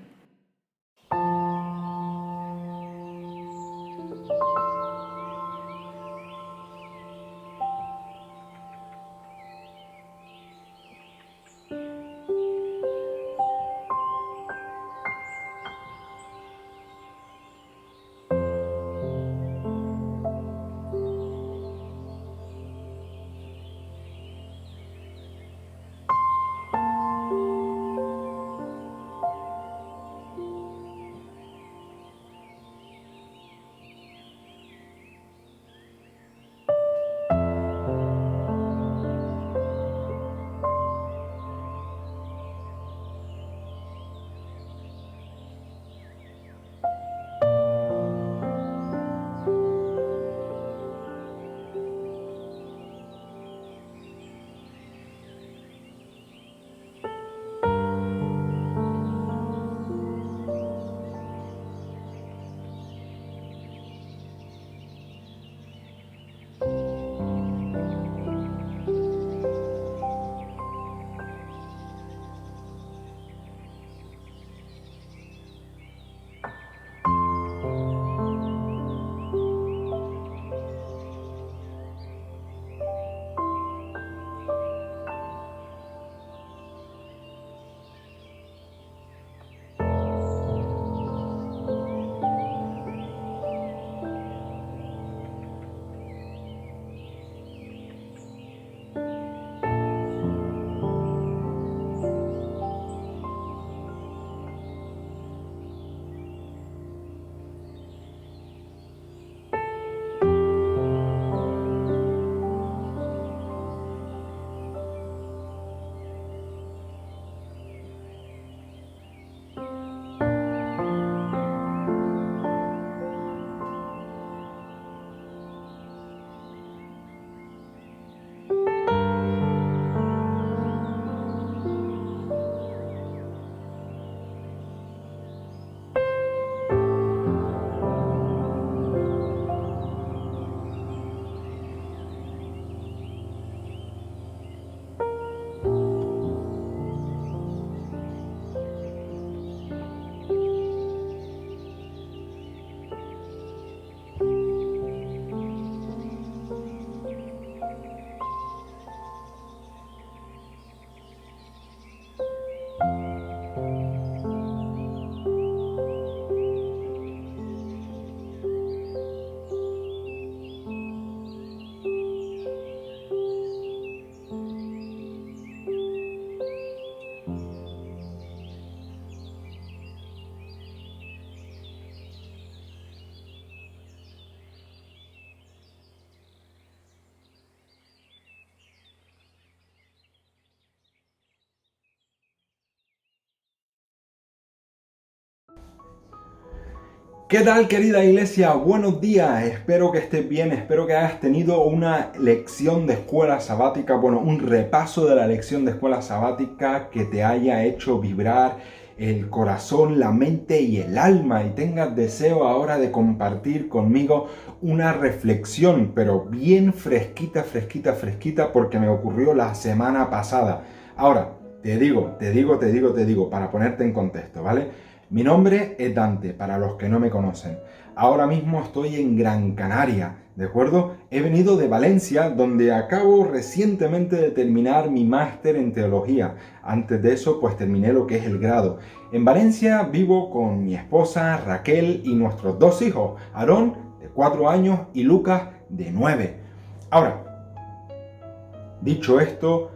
¿Qué tal, querida iglesia? Buenos días, espero que estés bien, espero que hayas tenido una lección de escuela sabática, bueno, un repaso de la lección de escuela sabática que te haya hecho vibrar el corazón, la mente y el alma, y tengas deseo ahora de compartir conmigo una reflexión, pero bien fresquita, porque me ocurrió la semana pasada. Ahora, te digo, para ponerte en contexto, ¿vale? Mi nombre es Dante, para los que no me conocen. Ahora mismo estoy en Gran Canaria, ¿de acuerdo? He venido de Valencia, donde acabo recientemente de terminar mi máster en teología. Antes de eso, pues terminé lo que es el grado. En Valencia vivo con mi esposa Raquel y nuestros dos hijos, Aarón, de 4 años, y Lucas, de 9. Ahora, dicho esto,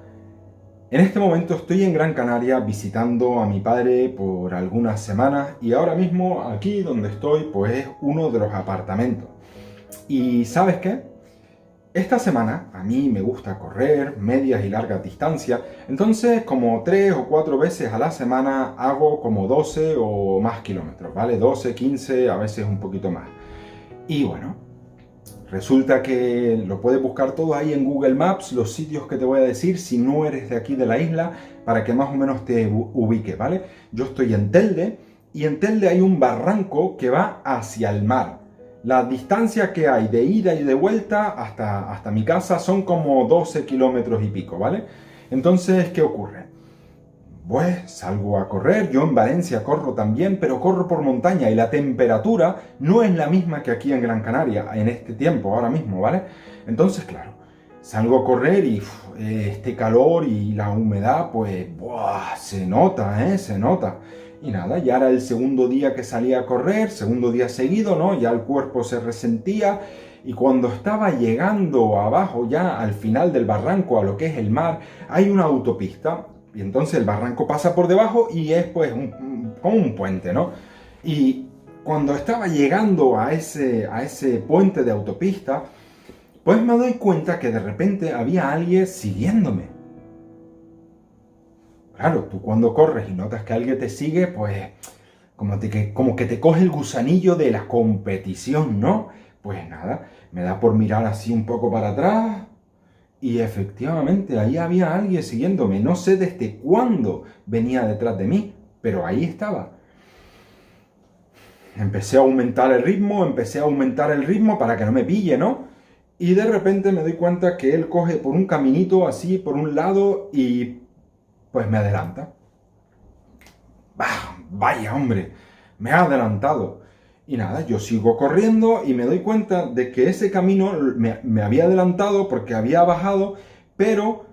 en este momento estoy en Gran Canaria visitando a mi padre por algunas semanas, y ahora mismo aquí donde estoy pues es uno de los apartamentos. Y ¿sabes qué? Esta semana a mí me gusta correr medias y largas distancias, entonces como 3 o 4 veces a la semana hago como 12 o más kilómetros, ¿vale? 12, 15, a veces un poquito más. Y bueno, resulta que lo puedes buscar todo ahí en Google Maps, los sitios que te voy a decir si no eres de aquí de la isla, para que más o menos te ubique, ¿vale? Yo estoy en Telde, y en Telde hay un barranco que va hacia el mar. La distancia que hay de ida y de vuelta hasta mi casa son como 12 kilómetros y pico, ¿vale? Entonces, ¿qué ocurre? Pues salgo a correr, yo en Valencia corro también, pero corro por montaña y la temperatura no es la misma que aquí en Gran Canaria, en este tiempo, ahora mismo, ¿vale? Entonces, claro, salgo a correr y este calor y la humedad, pues, ¡buah! Se nota, se nota. Y nada, ya era el segundo día que salía a correr, segundo día seguido, ¿no? Ya el cuerpo se resentía y cuando estaba llegando abajo, ya al final del barranco, a lo que es el mar, hay una autopista y entonces el barranco pasa por debajo y es pues como un puente, ¿no? Y cuando estaba llegando a ese puente de autopista, pues me doy cuenta que de repente había alguien siguiéndome. Claro, tú cuando corres y notas que alguien te sigue, pues como que te coge el gusanillo de la competición, ¿no? Pues nada, me da por mirar así un poco para atrás y efectivamente ahí había alguien siguiéndome. No sé desde cuándo venía detrás de mí, pero ahí estaba. Empecé a aumentar el ritmo para que no me pille, ¿no? Y de repente me doy cuenta que él coge por un caminito así, por un lado y pues me adelanta. Vaya hombre, me ha adelantado. Y nada, yo sigo corriendo y me doy cuenta de que ese camino me había adelantado porque había bajado, pero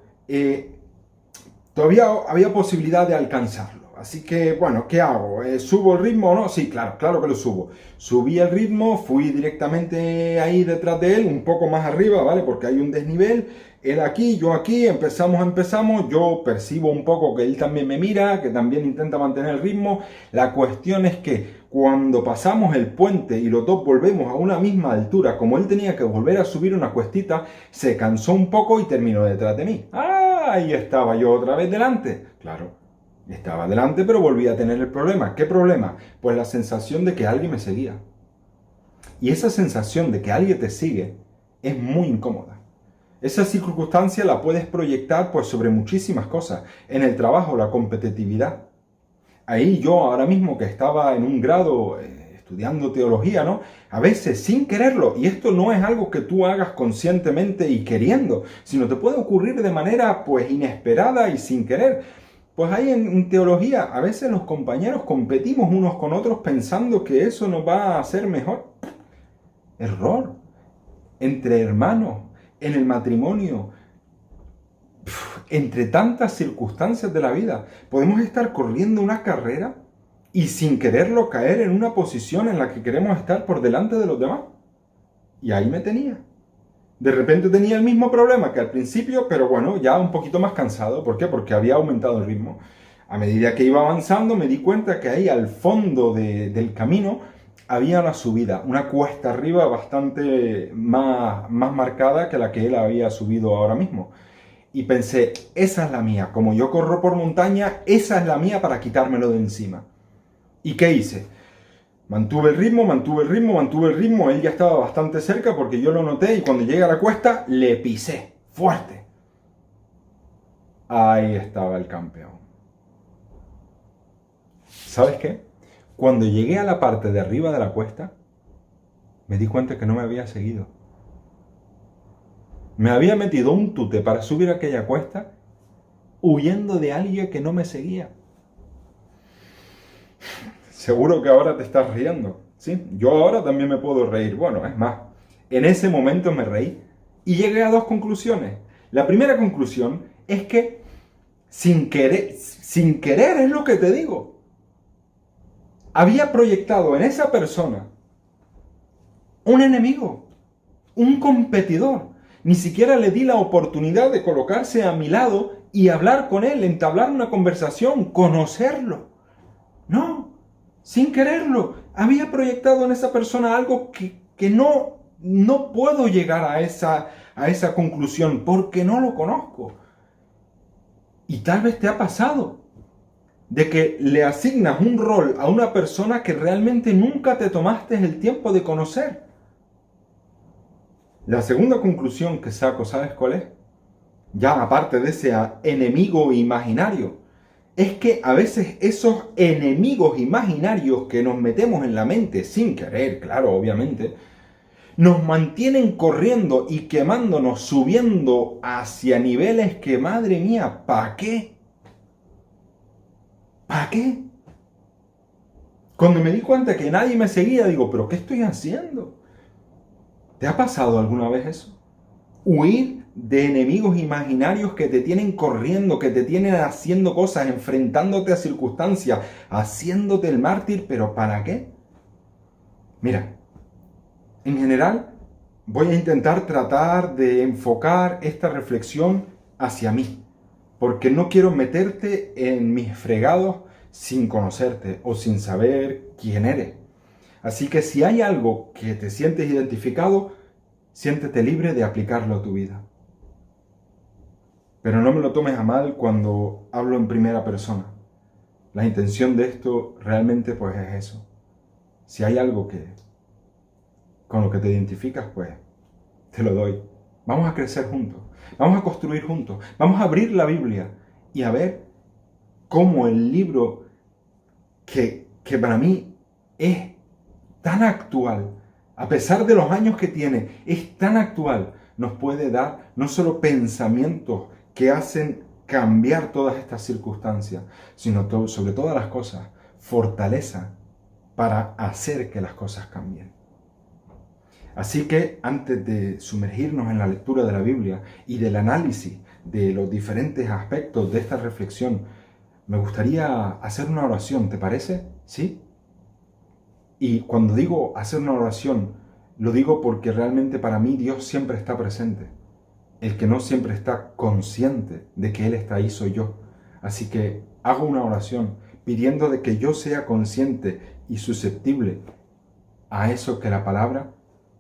todavía había posibilidad de alcanzarlo. Así que, bueno, ¿qué hago? ¿Subo el ritmo o no? Sí, claro que lo subo. Subí el ritmo, fui directamente ahí detrás de él, un poco más arriba, ¿vale? Porque hay un desnivel. Él aquí, yo aquí, empezamos. Yo percibo un poco que él también me mira, que también intenta mantener el ritmo. La cuestión es que cuando pasamos el puente y los dos volvemos a una misma altura, como él tenía que volver a subir una cuestita, se cansó un poco y terminó detrás de mí. ¡Ah! Ahí estaba yo otra vez delante. Claro. Estaba delante, pero volví a tener el problema. ¿Qué problema? Pues la sensación de que alguien me seguía. Y esa sensación de que alguien te sigue es muy incómoda. Esa circunstancia la puedes proyectar pues sobre muchísimas cosas. En el trabajo, la competitividad. Ahí yo ahora mismo que estaba en un grado estudiando teología, ¿no? A veces sin quererlo, y esto no es algo que tú hagas conscientemente y queriendo, sino te puede ocurrir de manera pues inesperada y sin querer. Pues ahí en teología, a veces los compañeros competimos unos con otros pensando que eso nos va a hacer mejor. Error. Entre hermanos, en el matrimonio, entre tantas circunstancias de la vida, podemos estar corriendo una carrera y sin quererlo caer en una posición en la que queremos estar por delante de los demás. Y ahí me tenía. De repente tenía el mismo problema que al principio, pero bueno, ya un poquito más cansado. ¿Por qué? Porque había aumentado el ritmo. A medida que iba avanzando me di cuenta que ahí al fondo del camino había una subida, una cuesta arriba bastante más marcada que la que él había subido ahora mismo. Y pensé, esa es la mía. Como yo corro por montaña, esa es la mía para quitármelo de encima. ¿Y qué hice? Mantuve el ritmo, él ya estaba bastante cerca porque yo lo noté y cuando llegué a la cuesta le pisé fuerte. Ahí estaba el campeón. ¿Sabes qué? Cuando llegué a la parte de arriba de la cuesta, me di cuenta que no me había seguido. Me había metido un tute para subir aquella cuesta huyendo de alguien que no me seguía. Seguro que ahora te estás riendo, ¿sí? Yo ahora también me puedo reír. Bueno, es más, en ese momento me reí y llegué a dos conclusiones. La primera conclusión es que sin querer es lo que te digo. Había proyectado en esa persona un enemigo, un competidor. Ni siquiera le di la oportunidad de colocarse a mi lado y hablar con él, entablar una conversación, conocerlo. No. Sin quererlo, había proyectado en esa persona algo que no puedo llegar a esa conclusión porque no lo conozco. Y tal vez te ha pasado de que le asignas un rol a una persona que realmente nunca te tomaste el tiempo de conocer. La segunda conclusión que saco, ¿sabes cuál es? Ya aparte de ese enemigo imaginario, es que a veces esos enemigos imaginarios que nos metemos en la mente sin querer, claro, obviamente, nos mantienen corriendo y quemándonos, subiendo hacia niveles que, madre mía, ¿para qué? ¿Para qué? Cuando me di cuenta que nadie me seguía, digo, ¿pero qué estoy haciendo? ¿Te ha pasado alguna vez eso? Huir de enemigos imaginarios que te tienen corriendo, que te tienen haciendo cosas, enfrentándote a circunstancias, haciéndote el mártir, ¿pero para qué? Mira, en general voy a intentar tratar de enfocar esta reflexión hacia mí, porque no quiero meterte en mis fregados sin conocerte o sin saber quién eres. Así que si hay algo que te sientes identificado, siéntete libre de aplicarlo a tu vida. Pero no me lo tomes a mal cuando hablo en primera persona. La intención de esto realmente pues es eso. Si hay algo con lo que te identificas, pues te lo doy. Vamos a crecer juntos. Vamos a construir juntos. Vamos a abrir la Biblia y a ver cómo el libro que para mí es tan actual, a pesar de los años que tiene, es tan actual, nos puede dar no solo pensamientos que hacen cambiar todas estas circunstancias, sino sobre todas las cosas, fortaleza para hacer que las cosas cambien. Así que antes de sumergirnos en la lectura de la Biblia y del análisis de los diferentes aspectos de esta reflexión, me gustaría hacer una oración, ¿te parece? ¿Sí? Y cuando digo hacer una oración, lo digo porque realmente para mí Dios siempre está presente. El que no siempre está consciente de que Él está ahí soy yo. Así que hago una oración pidiendo de que yo sea consciente y susceptible a eso que la palabra,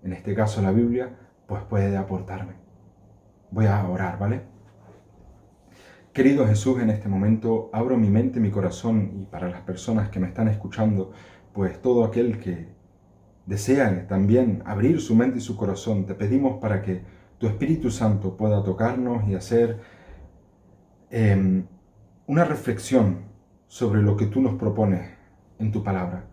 en este caso la Biblia, pues puede aportarme. Voy a orar, ¿vale? Querido Jesús, en este momento abro mi mente, mi corazón, y para las personas que me están escuchando, pues todo aquel que desea también abrir su mente y su corazón, te pedimos para que tu Espíritu Santo pueda tocarnos y hacer una reflexión sobre lo que tú nos propones en tu palabra,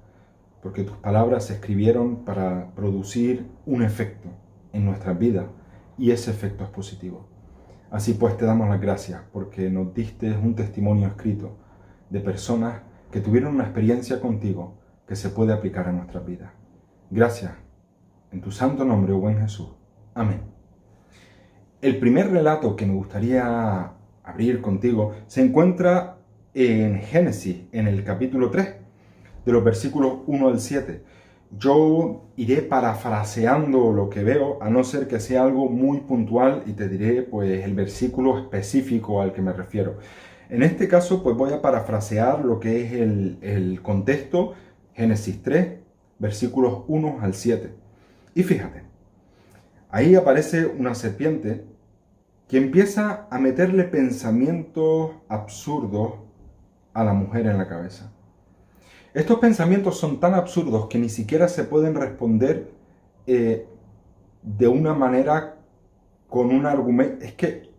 porque tus palabras se escribieron para producir un efecto en nuestras vidas y ese efecto es positivo. Así pues te damos las gracias porque nos diste un testimonio escrito de personas que tuvieron una experiencia contigo que se puede aplicar a nuestras vidas. Gracias. En tu santo nombre, oh buen Jesús. Amén. El primer relato que me gustaría abrir contigo se encuentra en Génesis, en el capítulo 3, de los versículos 1 al 7. Yo iré parafraseando lo que veo, a no ser que sea algo muy puntual, y te diré pues el versículo específico al que me refiero. En este caso pues voy a parafrasear lo que es el contexto, Génesis 3, versículos 1 al 7. Y fíjate, ahí aparece una serpiente que empieza a meterle pensamientos absurdos a la mujer en la cabeza. Estos pensamientos son tan absurdos que ni siquiera se pueden responder de una manera con un argumento. Es que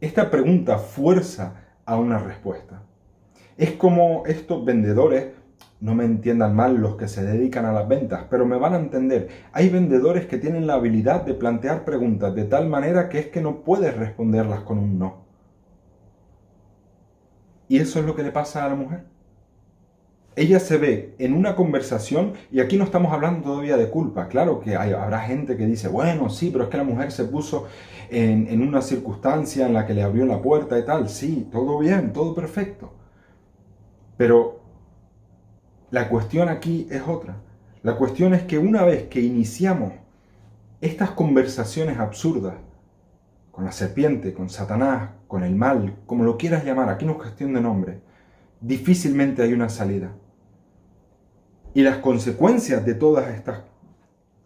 esta pregunta fuerza a una respuesta. Es como estos vendedores, no me entiendan mal los que se dedican a las ventas, pero me van a entender. Hay vendedores que tienen la habilidad de plantear preguntas de tal manera que es que no puedes responderlas con un no. Y eso es lo que le pasa a la mujer. Ella se ve en una conversación, y aquí no estamos hablando todavía de culpa. Claro que habrá gente que dice, bueno, sí, pero es que la mujer se puso en una circunstancia en la que le abrió la puerta y tal. Sí, todo bien, todo perfecto. Pero la cuestión aquí es otra. La cuestión es que una vez que iniciamos estas conversaciones absurdas con la serpiente, con Satanás, con el mal, como lo quieras llamar, aquí no es cuestión de nombre, difícilmente hay una salida. Y las consecuencias de todas estas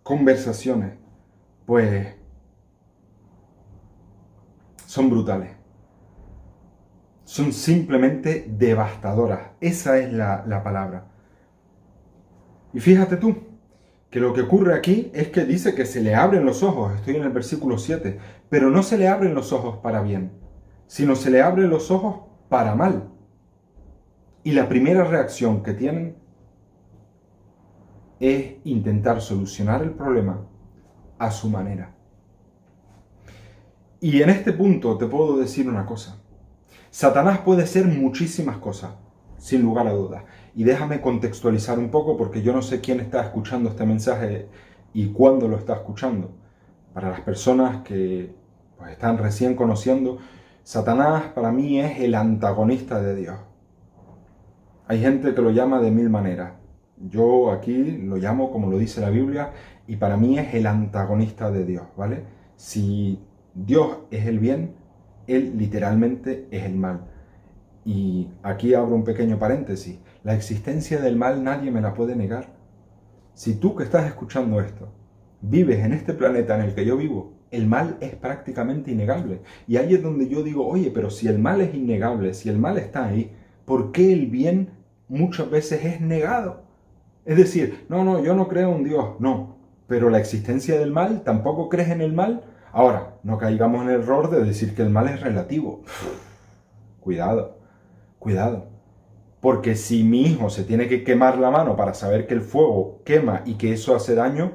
conversaciones, pues, son brutales. Son simplemente devastadoras. Esa es la palabra. Y fíjate tú, que lo que ocurre aquí es que dice que se le abren los ojos, estoy en el versículo 7, pero no se le abren los ojos para bien, sino se le abren los ojos para mal. Y la primera reacción que tienen es intentar solucionar el problema a su manera. Y en este punto te puedo decir una cosa. Satanás puede ser muchísimas cosas, sin lugar a dudas. Y déjame contextualizar un poco porque yo no sé quién está escuchando este mensaje y cuándo lo está escuchando. Para las personas que pues, están recién conociendo, Satanás para mí es el antagonista de Dios. Hay gente que lo llama de mil maneras. Yo aquí lo llamo como lo dice la Biblia y para mí es el antagonista de Dios, ¿vale? Si Dios es el bien, Él literalmente es el mal. Y aquí abro un pequeño paréntesis. La existencia del mal nadie me la puede negar. Si tú que estás escuchando esto, vives en este planeta en el que yo vivo, el mal es prácticamente innegable. Y ahí es donde yo digo, oye, pero si el mal es innegable, si el mal está ahí, ¿por qué el bien muchas veces es negado? Es decir, no, yo no creo en Dios, no. Pero la existencia del mal, ¿tampoco crees en el mal? Ahora, no caigamos en el error de decir que el mal es relativo. Cuidado. Porque si mi hijo se tiene que quemar la mano para saber que el fuego quema y que eso hace daño,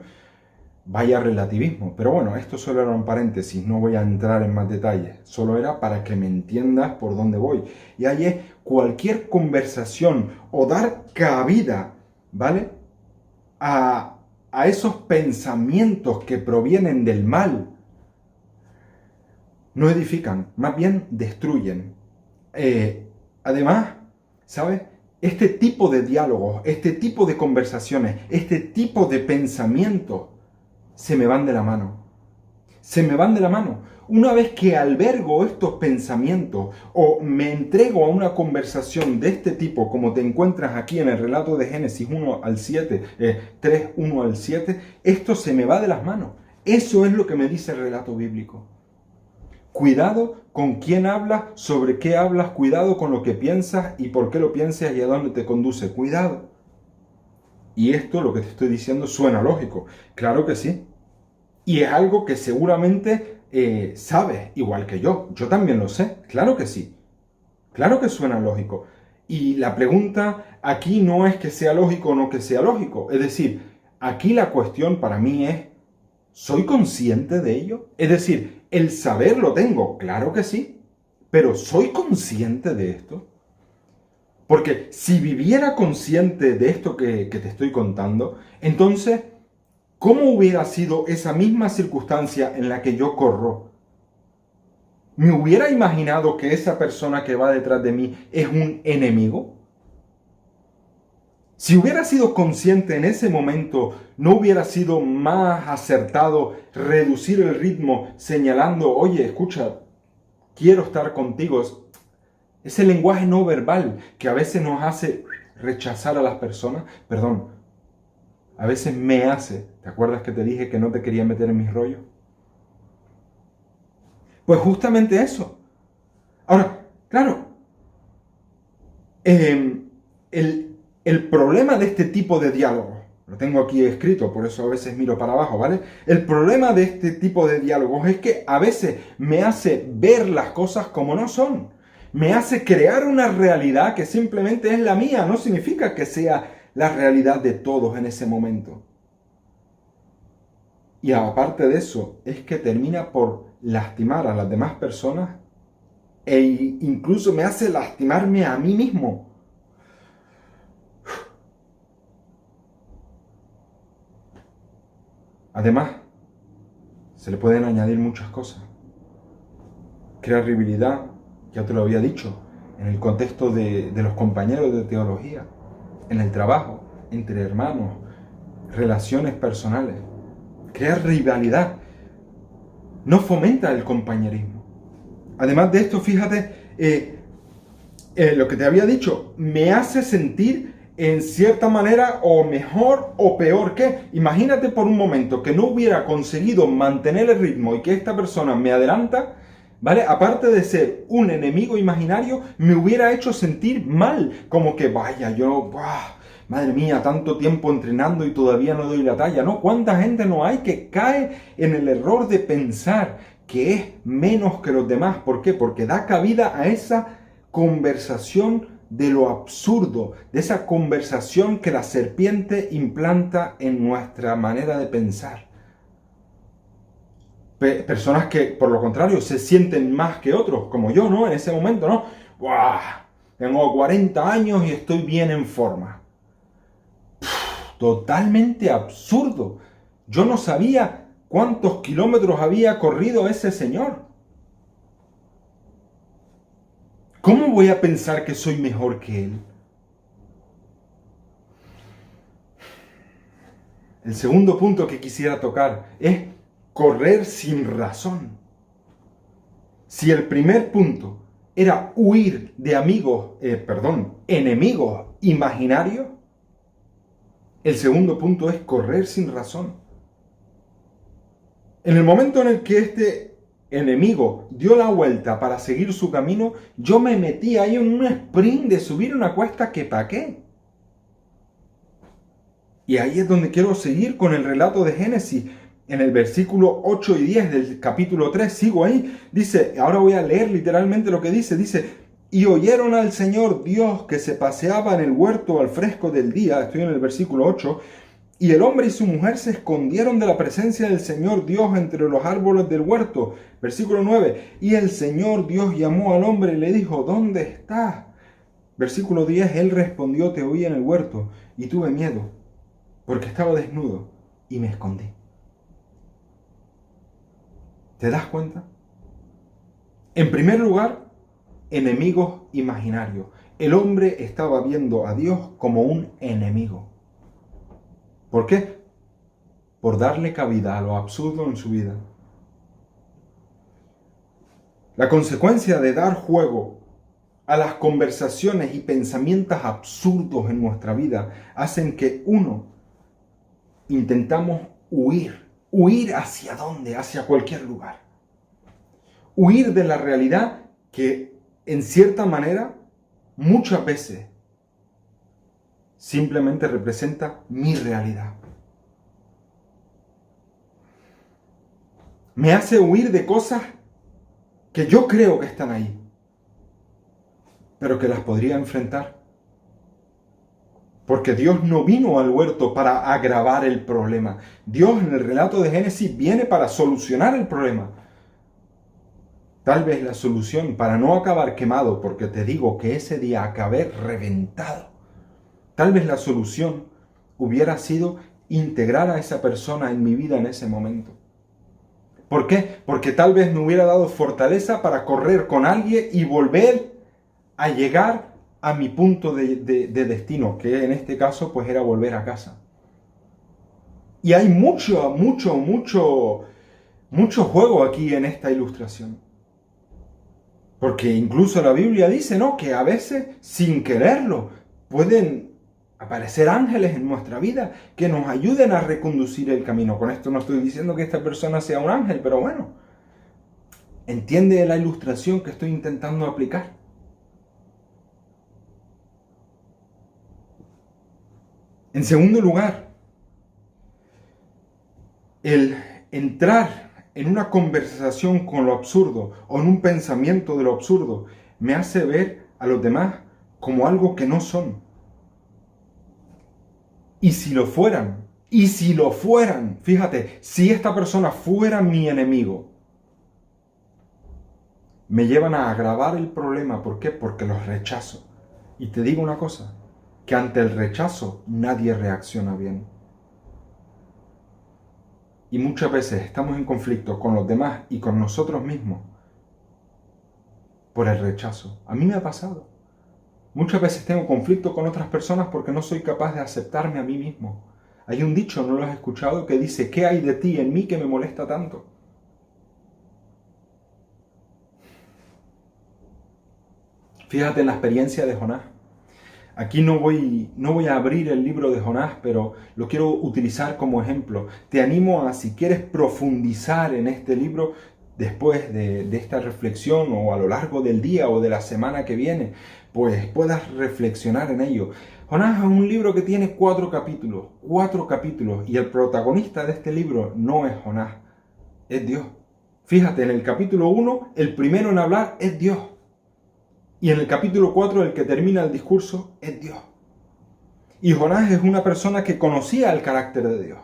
vaya relativismo. Pero bueno, esto solo era un paréntesis, no voy a entrar en más detalles. Solo era para que me entiendas por dónde voy. Y ahí es cualquier conversación o dar cabida, ¿vale? A esos pensamientos que provienen del mal, no edifican, más bien destruyen. Además, ¿sabes? Este tipo de diálogos, este tipo de conversaciones, este tipo de pensamientos se me van de la mano. Se me van de la mano. Una vez que albergo estos pensamientos o me entrego a una conversación de este tipo, como te encuentras aquí en el relato de Génesis 1 al 7, 3, 1 al 7, esto se me va de las manos. Eso es lo que me dice el relato bíblico. Cuidado con quién hablas, sobre qué hablas, cuidado con lo que piensas y por qué lo piensas y a dónde te conduce. Cuidado. Y esto, lo que te estoy diciendo, suena lógico. Claro que sí. Y es algo que seguramente sabes, igual que yo. Yo también lo sé. Claro que sí. Claro que suena lógico. Y la pregunta aquí no es que sea lógico o no que sea lógico. Es decir, aquí la cuestión para mí es, ¿soy consciente de ello? Es decir, el saber lo tengo, claro que sí, pero ¿soy consciente de esto? Porque si viviera consciente de esto que te estoy contando, entonces, ¿cómo hubiera sido esa misma circunstancia en la que yo corro? ¿Me hubiera imaginado que esa persona que va detrás de mí es un enemigo? Si hubiera sido consciente en ese momento, ¿no hubiera sido más acertado reducir el ritmo señalando, oye, escucha, quiero estar contigo? Ese lenguaje no verbal que a veces nos hace rechazar a las personas, perdón, a veces me hace, ¿te acuerdas que te dije que no te quería meter en mis rollos? Pues justamente eso. Ahora, claro, el problema de este tipo de diálogo, lo tengo aquí escrito, por eso a veces miro para abajo, ¿vale? El problema de este tipo de diálogos es que a veces me hace ver las cosas como no son. Me hace crear una realidad que simplemente es la mía, no significa que sea la realidad de todos en ese momento. Y aparte de eso, es que termina por lastimar a las demás personas e incluso me hace lastimarme a mí mismo. Además, se le pueden añadir muchas cosas. Crea rivalidad, ya te lo había dicho, en el contexto de los compañeros de teología, en el trabajo, entre hermanos, relaciones personales. Crea rivalidad, no fomenta el compañerismo. Además de esto, fíjate, lo que te había dicho, me hace sentir en cierta manera o mejor o peor que. Imagínate por un momento que no hubiera conseguido mantener el ritmo y que esta persona me adelanta, ¿vale? Aparte de ser un enemigo imaginario, me hubiera hecho sentir mal, como que vaya, madre mía, tanto tiempo entrenando y todavía no doy la talla, ¿no? ¿Cuánta gente no hay que cae en el error de pensar que es menos que los demás? ¿Por qué? Porque da cabida a esa conversación de lo absurdo, de esa conversación que la serpiente implanta en nuestra manera de pensar. Personas que, por lo contrario, se sienten más que otros, como yo, ¿no? En ese momento, ¿no? ¡Buah! Tengo 40 años y estoy bien en forma. Totalmente absurdo. Yo no sabía cuántos kilómetros había corrido ese señor. ¿Cómo voy a pensar que soy mejor que él? El segundo punto que quisiera tocar es correr sin razón. Si el primer punto era huir de enemigos imaginarios, el segundo punto es correr sin razón. En el momento en el que este enemigo dio la vuelta para seguir su camino, yo me metí ahí en un sprint de subir una cuesta que pa' qué. Y ahí es donde quiero seguir con el relato de Génesis. En el versículo 8 y 10 del capítulo 3, sigo ahí. Dice, ahora voy a leer literalmente lo que dice. Dice, y oyeron al Señor Dios que se paseaba en el huerto al fresco del día. Estoy en el versículo 8. Y el hombre y su mujer se escondieron de la presencia del Señor Dios entre los árboles del huerto. Versículo 9. Y el Señor Dios llamó al hombre y le dijo, ¿dónde estás? Versículo 10. Él respondió, te oí en el huerto y tuve miedo, porque estaba desnudo y me escondí. ¿Te das cuenta? En primer lugar, enemigos imaginarios. El hombre estaba viendo a Dios como un enemigo. ¿Por qué? Por darle cabida a lo absurdo en su vida. La consecuencia de dar juego a las conversaciones y pensamientos absurdos en nuestra vida hacen que intentamos huir. ¿Huir hacia dónde? Hacia cualquier lugar. Huir de la realidad que, en cierta manera, muchas veces simplemente representa mi realidad. Me hace huir de cosas que yo creo que están ahí, pero que las podría enfrentar. Porque Dios no vino al huerto para agravar el problema. Dios en el relato de Génesis viene para solucionar el problema. Tal vez la solución para no acabar quemado, porque te digo que ese día acabé reventado. Tal vez la solución hubiera sido integrar a esa persona en mi vida en ese momento. ¿Por qué? Porque tal vez me hubiera dado fortaleza para correr con alguien y volver a llegar a mi punto de destino, que en este caso pues era volver a casa. Y hay mucho juego aquí en esta ilustración. Porque incluso la Biblia dice, ¿no?, que a veces sin quererlo pueden aparecer ángeles en nuestra vida que nos ayuden a reconducir el camino. Con esto no estoy diciendo que esta persona sea un ángel, pero bueno, entiende la ilustración que estoy intentando aplicar. En segundo lugar, el entrar en una conversación con lo absurdo o en un pensamiento de lo absurdo me hace ver a los demás como algo que no son. Y si lo fueran, fíjate, si esta persona fuera mi enemigo, me llevan a agravar el problema. ¿Por qué? Porque los rechazo. Y te digo una cosa, que ante el rechazo nadie reacciona bien. Y muchas veces estamos en conflicto con los demás y con nosotros mismos por el rechazo. A mí me ha pasado. Muchas veces tengo conflicto con otras personas porque no soy capaz de aceptarme a mí mismo. Hay un dicho, ¿no lo has escuchado?, que dice, ¿qué hay de ti en mí que me molesta tanto? Fíjate en la experiencia de Jonás. Aquí no voy a abrir el libro de Jonás, pero lo quiero utilizar como ejemplo. Te animo a, si quieres profundizar en este libro, después de esta reflexión o a lo largo del día o de la semana que viene, pues puedas reflexionar en ello. Jonás es un libro que tiene 4 capítulos, y el protagonista de este libro no es Jonás, es Dios. Fíjate, en el capítulo 1, el primero en hablar es Dios. Y en el capítulo 4, el que termina el discurso es Dios. Y Jonás es una persona que conocía el carácter de Dios.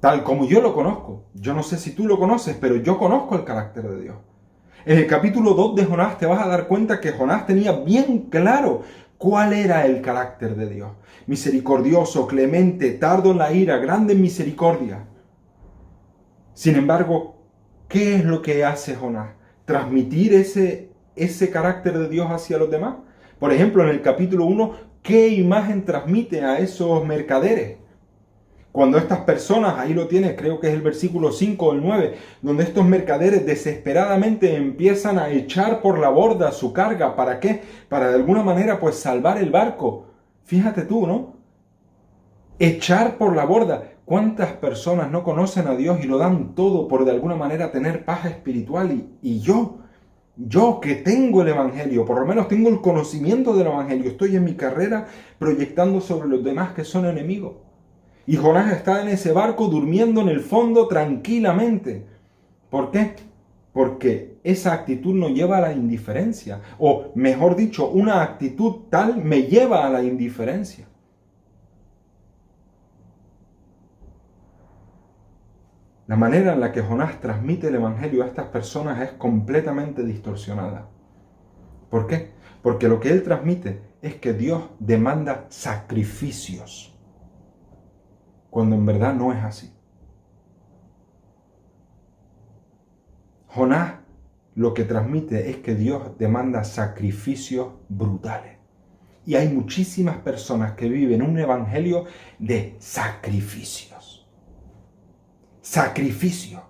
Tal como yo lo conozco. Yo no sé si tú lo conoces, pero yo conozco el carácter de Dios. En el capítulo 2 de Jonás te vas a dar cuenta que Jonás tenía bien claro cuál era el carácter de Dios. Misericordioso, clemente, tardo en la ira, grande en misericordia. Sin embargo, ¿qué es lo que hace Jonás? ¿Transmitir ese carácter de Dios hacia los demás? Por ejemplo, en el capítulo 1, ¿qué imagen transmite a esos mercaderes? Cuando estas personas, ahí lo tienes, creo que es el versículo 5 o el 9, donde estos mercaderes desesperadamente empiezan a echar por la borda su carga. ¿Para qué? Para de alguna manera pues salvar el barco. Fíjate tú, ¿no? Echar por la borda. ¿Cuántas personas no conocen a Dios y lo dan todo por de alguna manera tener paz espiritual? Y yo que tengo el Evangelio, por lo menos tengo el conocimiento del Evangelio, estoy en mi carrera proyectando sobre los demás que son enemigos. Y Jonás está en ese barco durmiendo en el fondo tranquilamente. ¿Por qué? Porque esa actitud no lleva a la indiferencia. O mejor dicho, una actitud tal me lleva a la indiferencia. La manera en la que Jonás transmite el Evangelio a estas personas es completamente distorsionada. ¿Por qué? Porque lo que él transmite es que Dios demanda sacrificios, cuando en verdad no es así. Jonás lo que transmite es que Dios demanda sacrificios brutales. Y hay muchísimas personas que viven un evangelio de sacrificios. Sacrificio.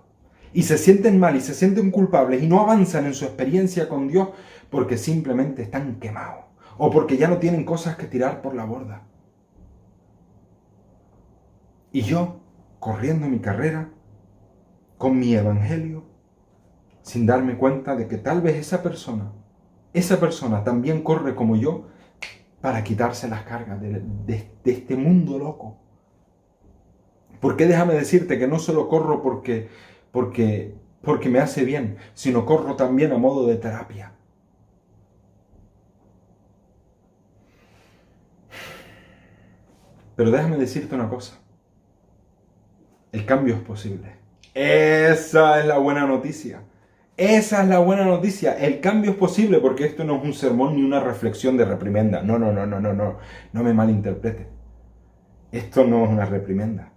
Y se sienten mal y se sienten culpables y no avanzan en su experiencia con Dios porque simplemente están quemados o porque ya no tienen cosas que tirar por la borda. Y yo, corriendo mi carrera, con mi evangelio, sin darme cuenta de que tal vez esa persona también corre como yo para quitarse las cargas de este mundo loco. Porque déjame decirte que no solo corro porque me hace bien, sino corro también a modo de terapia. Pero déjame decirte una cosa. El cambio es posible. Esa es la buena noticia. Esa es la buena noticia. El cambio es posible porque esto no es un sermón ni una reflexión de reprimenda. No. No me malinterprete. Esto no es una reprimenda.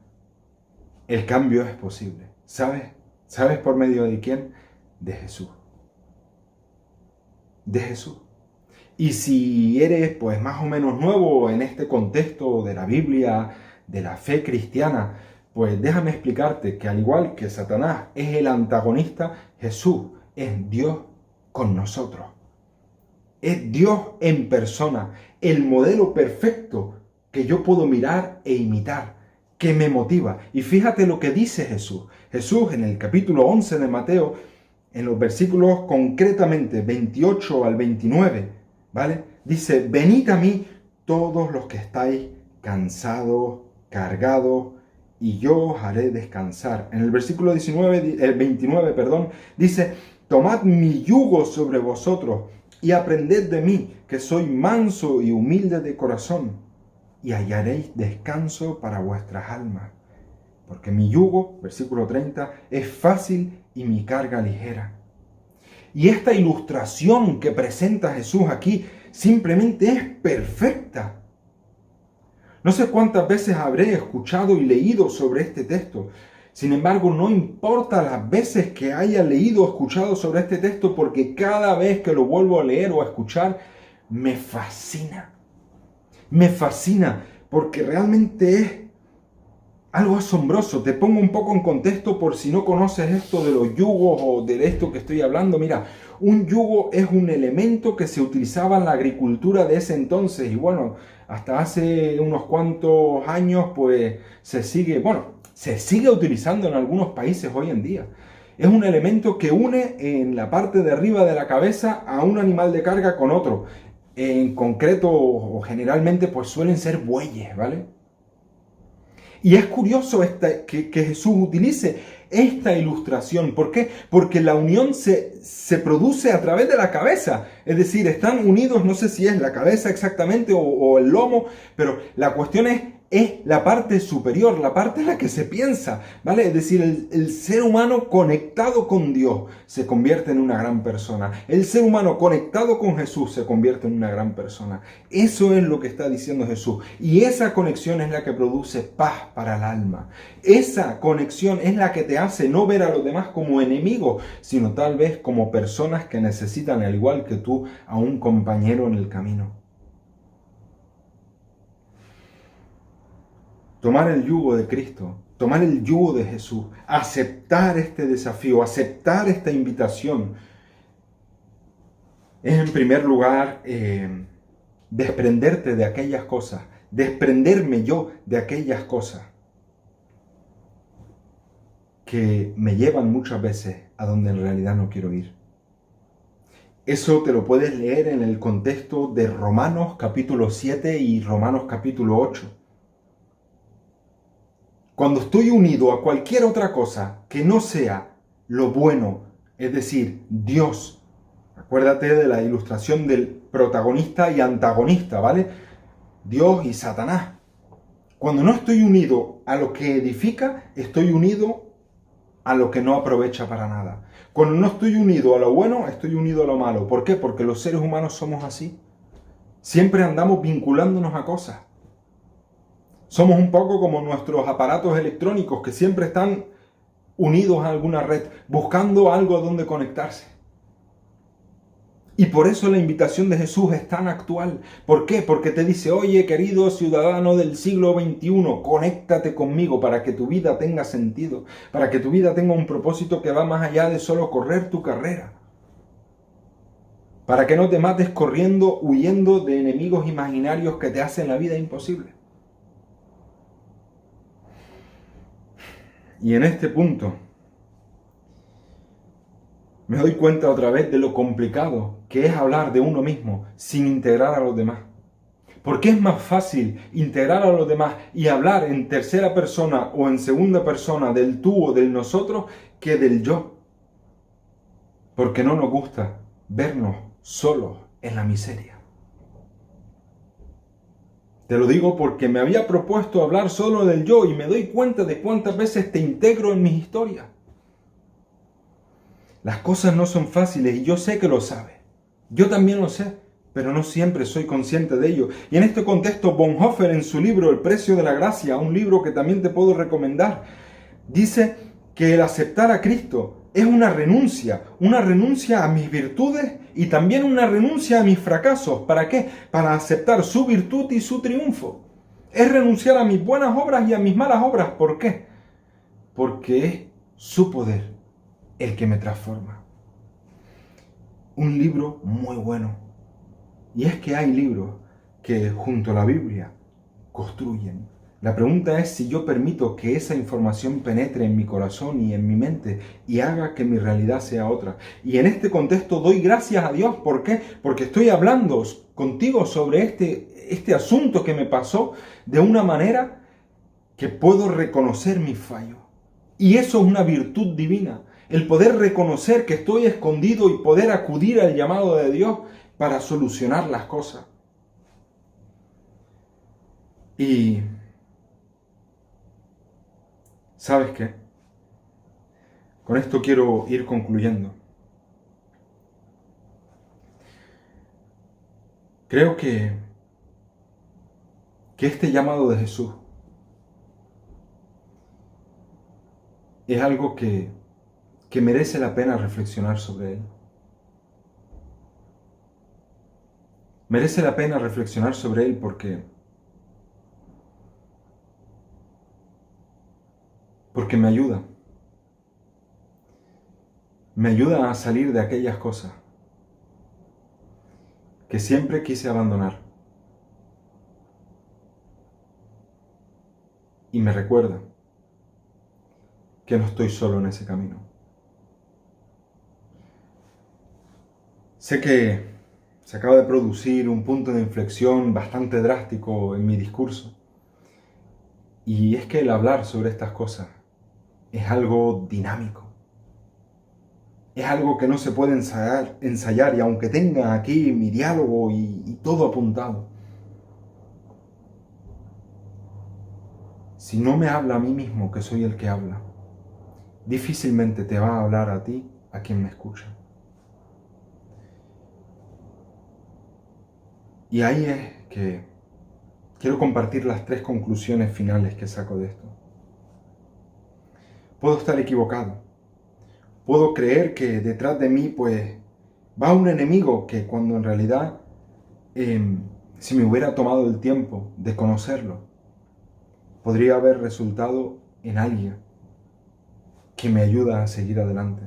El cambio es posible. ¿Sabes? ¿Sabes por medio de quién? De Jesús. De Jesús. Y si eres pues más o menos nuevo en este contexto de la Biblia, de la fe cristiana, pues déjame explicarte que al igual que Satanás es el antagonista, Jesús es Dios con nosotros. Es Dios en persona, el modelo perfecto que yo puedo mirar e imitar, que me motiva. Y fíjate lo que dice Jesús. Jesús en el capítulo 11 de Mateo, en los versículos concretamente 28 al 29, ¿vale? Dice, venid a mí todos los que estáis cansados, cargados, y yo os haré descansar. En el versículo 29, dice, tomad mi yugo sobre vosotros y aprended de mí, que soy manso y humilde de corazón, y hallaréis descanso para vuestras almas. Porque mi yugo, versículo 30, es fácil y mi carga ligera. Y esta ilustración que presenta Jesús aquí simplemente es perfecta. No sé cuántas veces habré escuchado y leído sobre este texto. Sin embargo, no importa las veces que haya leído o escuchado sobre este texto, porque cada vez que lo vuelvo a leer o a escuchar, me fascina. Me fascina, porque realmente es algo asombroso. Te pongo un poco en contexto por si no conoces esto de los yugos o de esto que estoy hablando. Mira, un yugo es un elemento que se utilizaba en la agricultura de ese entonces. Y bueno, hasta hace unos cuantos años, pues se sigue utilizando en algunos países hoy en día. Es un elemento que une en la parte de arriba de la cabeza a un animal de carga con otro. En concreto, o generalmente, pues suelen ser bueyes, ¿vale? Y es curioso que Jesús utilice esta ilustración. ¿Por qué? Porque la unión se produce a través de la cabeza. Es decir, están unidos, no sé si es la cabeza exactamente o el lomo, pero la cuestión es es la parte superior, la parte en la que se piensa, ¿vale? Es decir, el ser humano conectado con Dios se convierte en una gran persona. El ser humano conectado con Jesús se convierte en una gran persona. Eso es lo que está diciendo Jesús. Y esa conexión es la que produce paz para el alma. Esa conexión es la que te hace no ver a los demás como enemigos, sino tal vez como personas que necesitan, al igual que tú, a un compañero en el camino. Tomar el yugo de Cristo, tomar el yugo de Jesús, aceptar este desafío, aceptar esta invitación, es en primer lugar desprenderte de aquellas cosas, desprenderme yo de aquellas cosas que me llevan muchas veces a donde en realidad no quiero ir. Eso te lo puedes leer en el contexto de Romanos capítulo 7 y Romanos capítulo 8. Cuando estoy unido a cualquier otra cosa que no sea lo bueno, es decir, Dios. Acuérdate de la ilustración del protagonista y antagonista, ¿vale? Dios y Satanás. Cuando no estoy unido a lo que edifica, estoy unido a lo que no aprovecha para nada. Cuando no estoy unido a lo bueno, estoy unido a lo malo. ¿Por qué? Porque los seres humanos somos así. Siempre andamos vinculándonos a cosas. Somos un poco como nuestros aparatos electrónicos que siempre están unidos a alguna red, buscando algo a donde conectarse. Y por eso la invitación de Jesús es tan actual. ¿Por qué? Porque te dice, oye, querido ciudadano del siglo XXI, conéctate conmigo para que tu vida tenga sentido, para que tu vida tenga un propósito que va más allá de solo correr tu carrera. Para que no te mates corriendo, huyendo de enemigos imaginarios que te hacen la vida imposible. Y en este punto me doy cuenta otra vez de lo complicado que es hablar de uno mismo sin integrar a los demás. Porque es más fácil integrar a los demás y hablar en tercera persona o en segunda persona del tú o del nosotros que del yo. Porque no nos gusta vernos solos en la miseria. Te lo digo porque me había propuesto hablar solo del yo y me doy cuenta de cuántas veces te integro en mis historias. Las cosas no son fáciles y yo sé que lo sabes. Yo también lo sé, pero no siempre soy consciente de ello. Y en este contexto, Bonhoeffer en su libro El precio de la gracia, un libro que también te puedo recomendar, dice que el aceptar a Cristo es una renuncia a mis virtudes y también una renuncia a mis fracasos. ¿Para qué? Para aceptar su virtud y su triunfo. Es renunciar a mis buenas obras y a mis malas obras. ¿Por qué? Porque es su poder el que me transforma. Un libro muy bueno. Y es que hay libros que junto a la Biblia construyen. La pregunta es si yo permito que esa información penetre en mi corazón y en mi mente y haga que mi realidad sea otra. Y en este contexto doy gracias a Dios. ¿Por qué? Porque estoy hablando contigo sobre este asunto que me pasó de una manera que puedo reconocer mis fallos. Y eso es una virtud divina. El poder reconocer que estoy escondido y poder acudir al llamado de Dios para solucionar las cosas. Y ¿sabes qué? Con esto quiero ir concluyendo. Creo que este llamado de Jesús es algo que merece la pena reflexionar sobre él. Merece la pena reflexionar sobre él porque me ayuda. Me ayuda a salir de aquellas cosas que siempre quise abandonar. Y me recuerda que no estoy solo en ese camino. Sé que se acaba de producir un punto de inflexión bastante drástico en mi discurso. Y es que el hablar sobre estas cosas es algo dinámico. Es algo que no se puede ensayar y aunque tenga aquí mi diálogo y todo apuntado, si no me habla a mí mismo, que soy el que habla, difícilmente te va a hablar a ti, a quien me escucha. Y ahí es que quiero compartir las 3 conclusiones finales que saco de esto. Puedo estar equivocado. Puedo creer que detrás de mí pues va un enemigo que cuando en realidad si me hubiera tomado el tiempo de conocerlo, podría haber resultado en alguien que me ayuda a seguir adelante.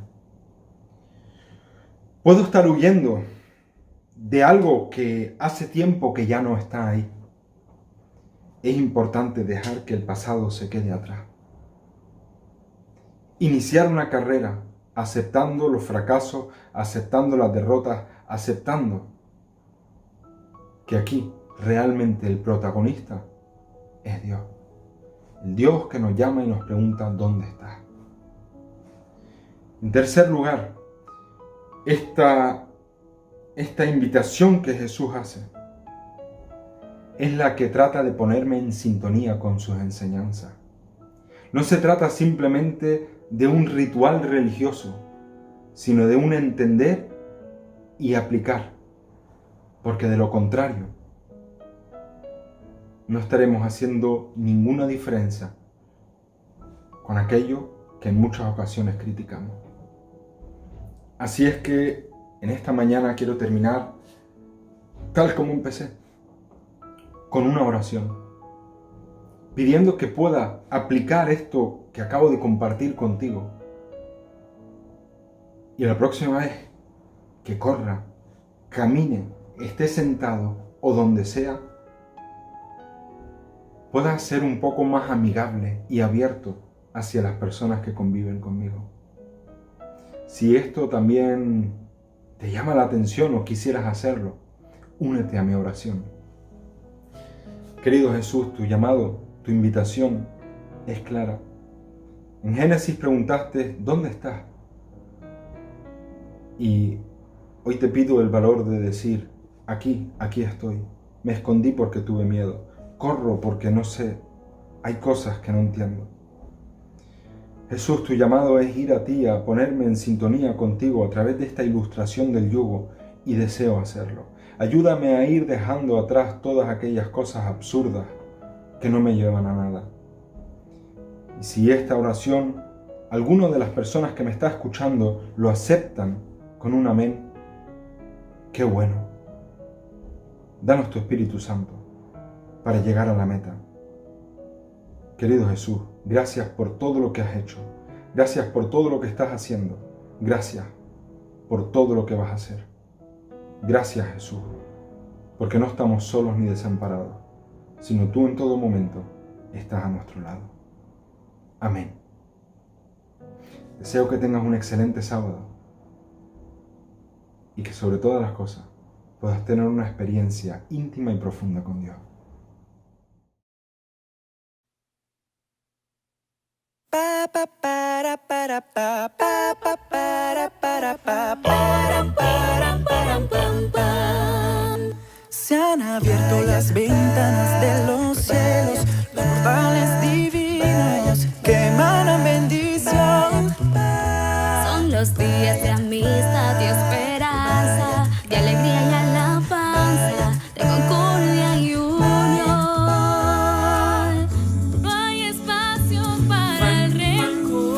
Puedo estar huyendo de algo que hace tiempo que ya no está ahí. Es importante dejar que el pasado se quede atrás. Iniciar una carrera aceptando los fracasos, aceptando las derrotas, aceptando que aquí realmente el protagonista es Dios. El Dios que nos llama y nos pregunta ¿dónde estás? En tercer lugar, esta invitación que Jesús hace es la que trata de ponerme en sintonía con sus enseñanzas. No se trata simplemente de un ritual religioso, sino de un entender y aplicar, porque de lo contrario, no estaremos haciendo ninguna diferencia con aquello que en muchas ocasiones criticamos. Así es que en esta mañana quiero terminar tal como empecé, con una oración, pidiendo que pueda aplicar esto que acabo de compartir contigo. Y la próxima vez que corra, camine, esté sentado o donde sea, pueda ser un poco más amigable y abierto hacia las personas que conviven conmigo. Si esto también te llama la atención o quisieras hacerlo, únete a mi oración. Querido Jesús, tu llamado, tu invitación es clara. En Génesis preguntaste, ¿dónde estás? Y hoy te pido el valor de decir, aquí estoy. Me escondí porque tuve miedo. Corro porque no sé. Hay cosas que no entiendo. Jesús, tu llamado es ir a ti, a ponerme en sintonía contigo a través de esta ilustración del yugo, y deseo hacerlo. Ayúdame a ir dejando atrás todas aquellas cosas absurdas que no me llevan a nada. Y si esta oración, alguna de las personas que me está escuchando lo aceptan con un amén, qué bueno. Danos tu Espíritu Santo para llegar a la meta. Querido Jesús, gracias por todo lo que has hecho. Gracias por todo lo que estás haciendo. Gracias por todo lo que vas a hacer. Gracias, Jesús, porque no estamos solos ni desamparados, sino tú en todo momento estás a nuestro lado. Amén. Deseo que tengas un excelente sábado y que sobre todas las cosas puedas tener una experiencia íntima y profunda con Dios. Se han abierto las ventanas de los cielos, los portales divinos que emanan bendición. Son los días de amistad y esperanza, de alegría y alabanza, de concordia y unión. No hay espacio para el rencor,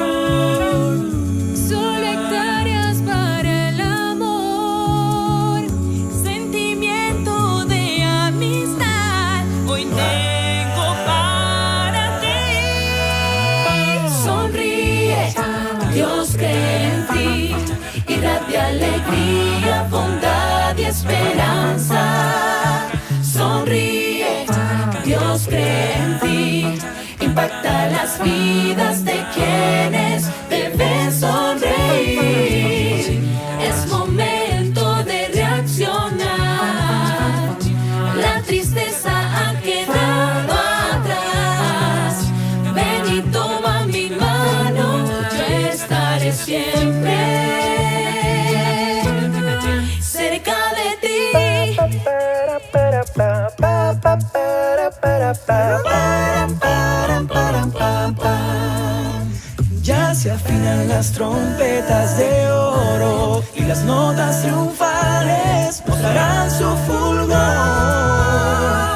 solo hectáreas para el amor, sentimiento de amistad. Hoy tengo para ti. Sonríe, Dios cree en ti, irradia alegría, bondad y esperanza. Sonríe, Dios cree en ti, impacta las vidas de quienes deben sonreír. Es momento de reaccionar, la tristeza ha quedado atrás. Ven y toma mi mano, yo estaré siempre cerca de ti. Para suenan las trompetas de oro y las notas triunfales mostrarán su fulgor,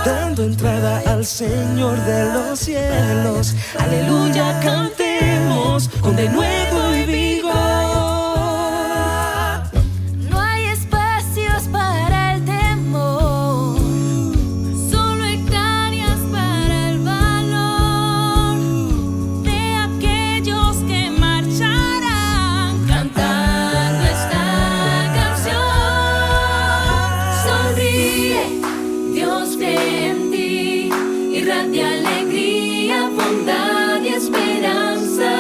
dando entrada al Señor de los cielos. Aleluya, cantemos con denuedo y vigor. No hay espacios para el temor, solo hectáreas para el valor de aquellos que marcharán cantando esta canción. Sonríe, Dios cree en ti, irradia alegría, bondad y esperanza.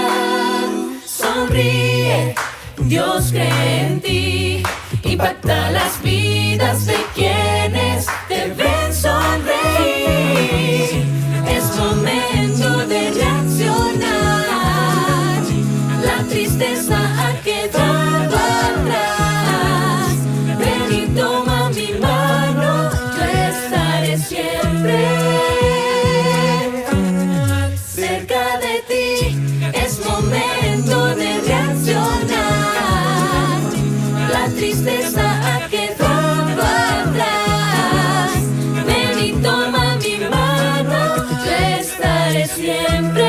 Sonríe, Dios cree en ti, impacta las vidas de quienes deben sonreír. Es momento de reaccionar, la tristeza ha quedado atrás. Ven y toma mi mano, yo estaré siempre cerca de ti. Es momento de reaccionar, la tristeza ha quedado atrás. Ven y toma mi mano, yo estaré siempre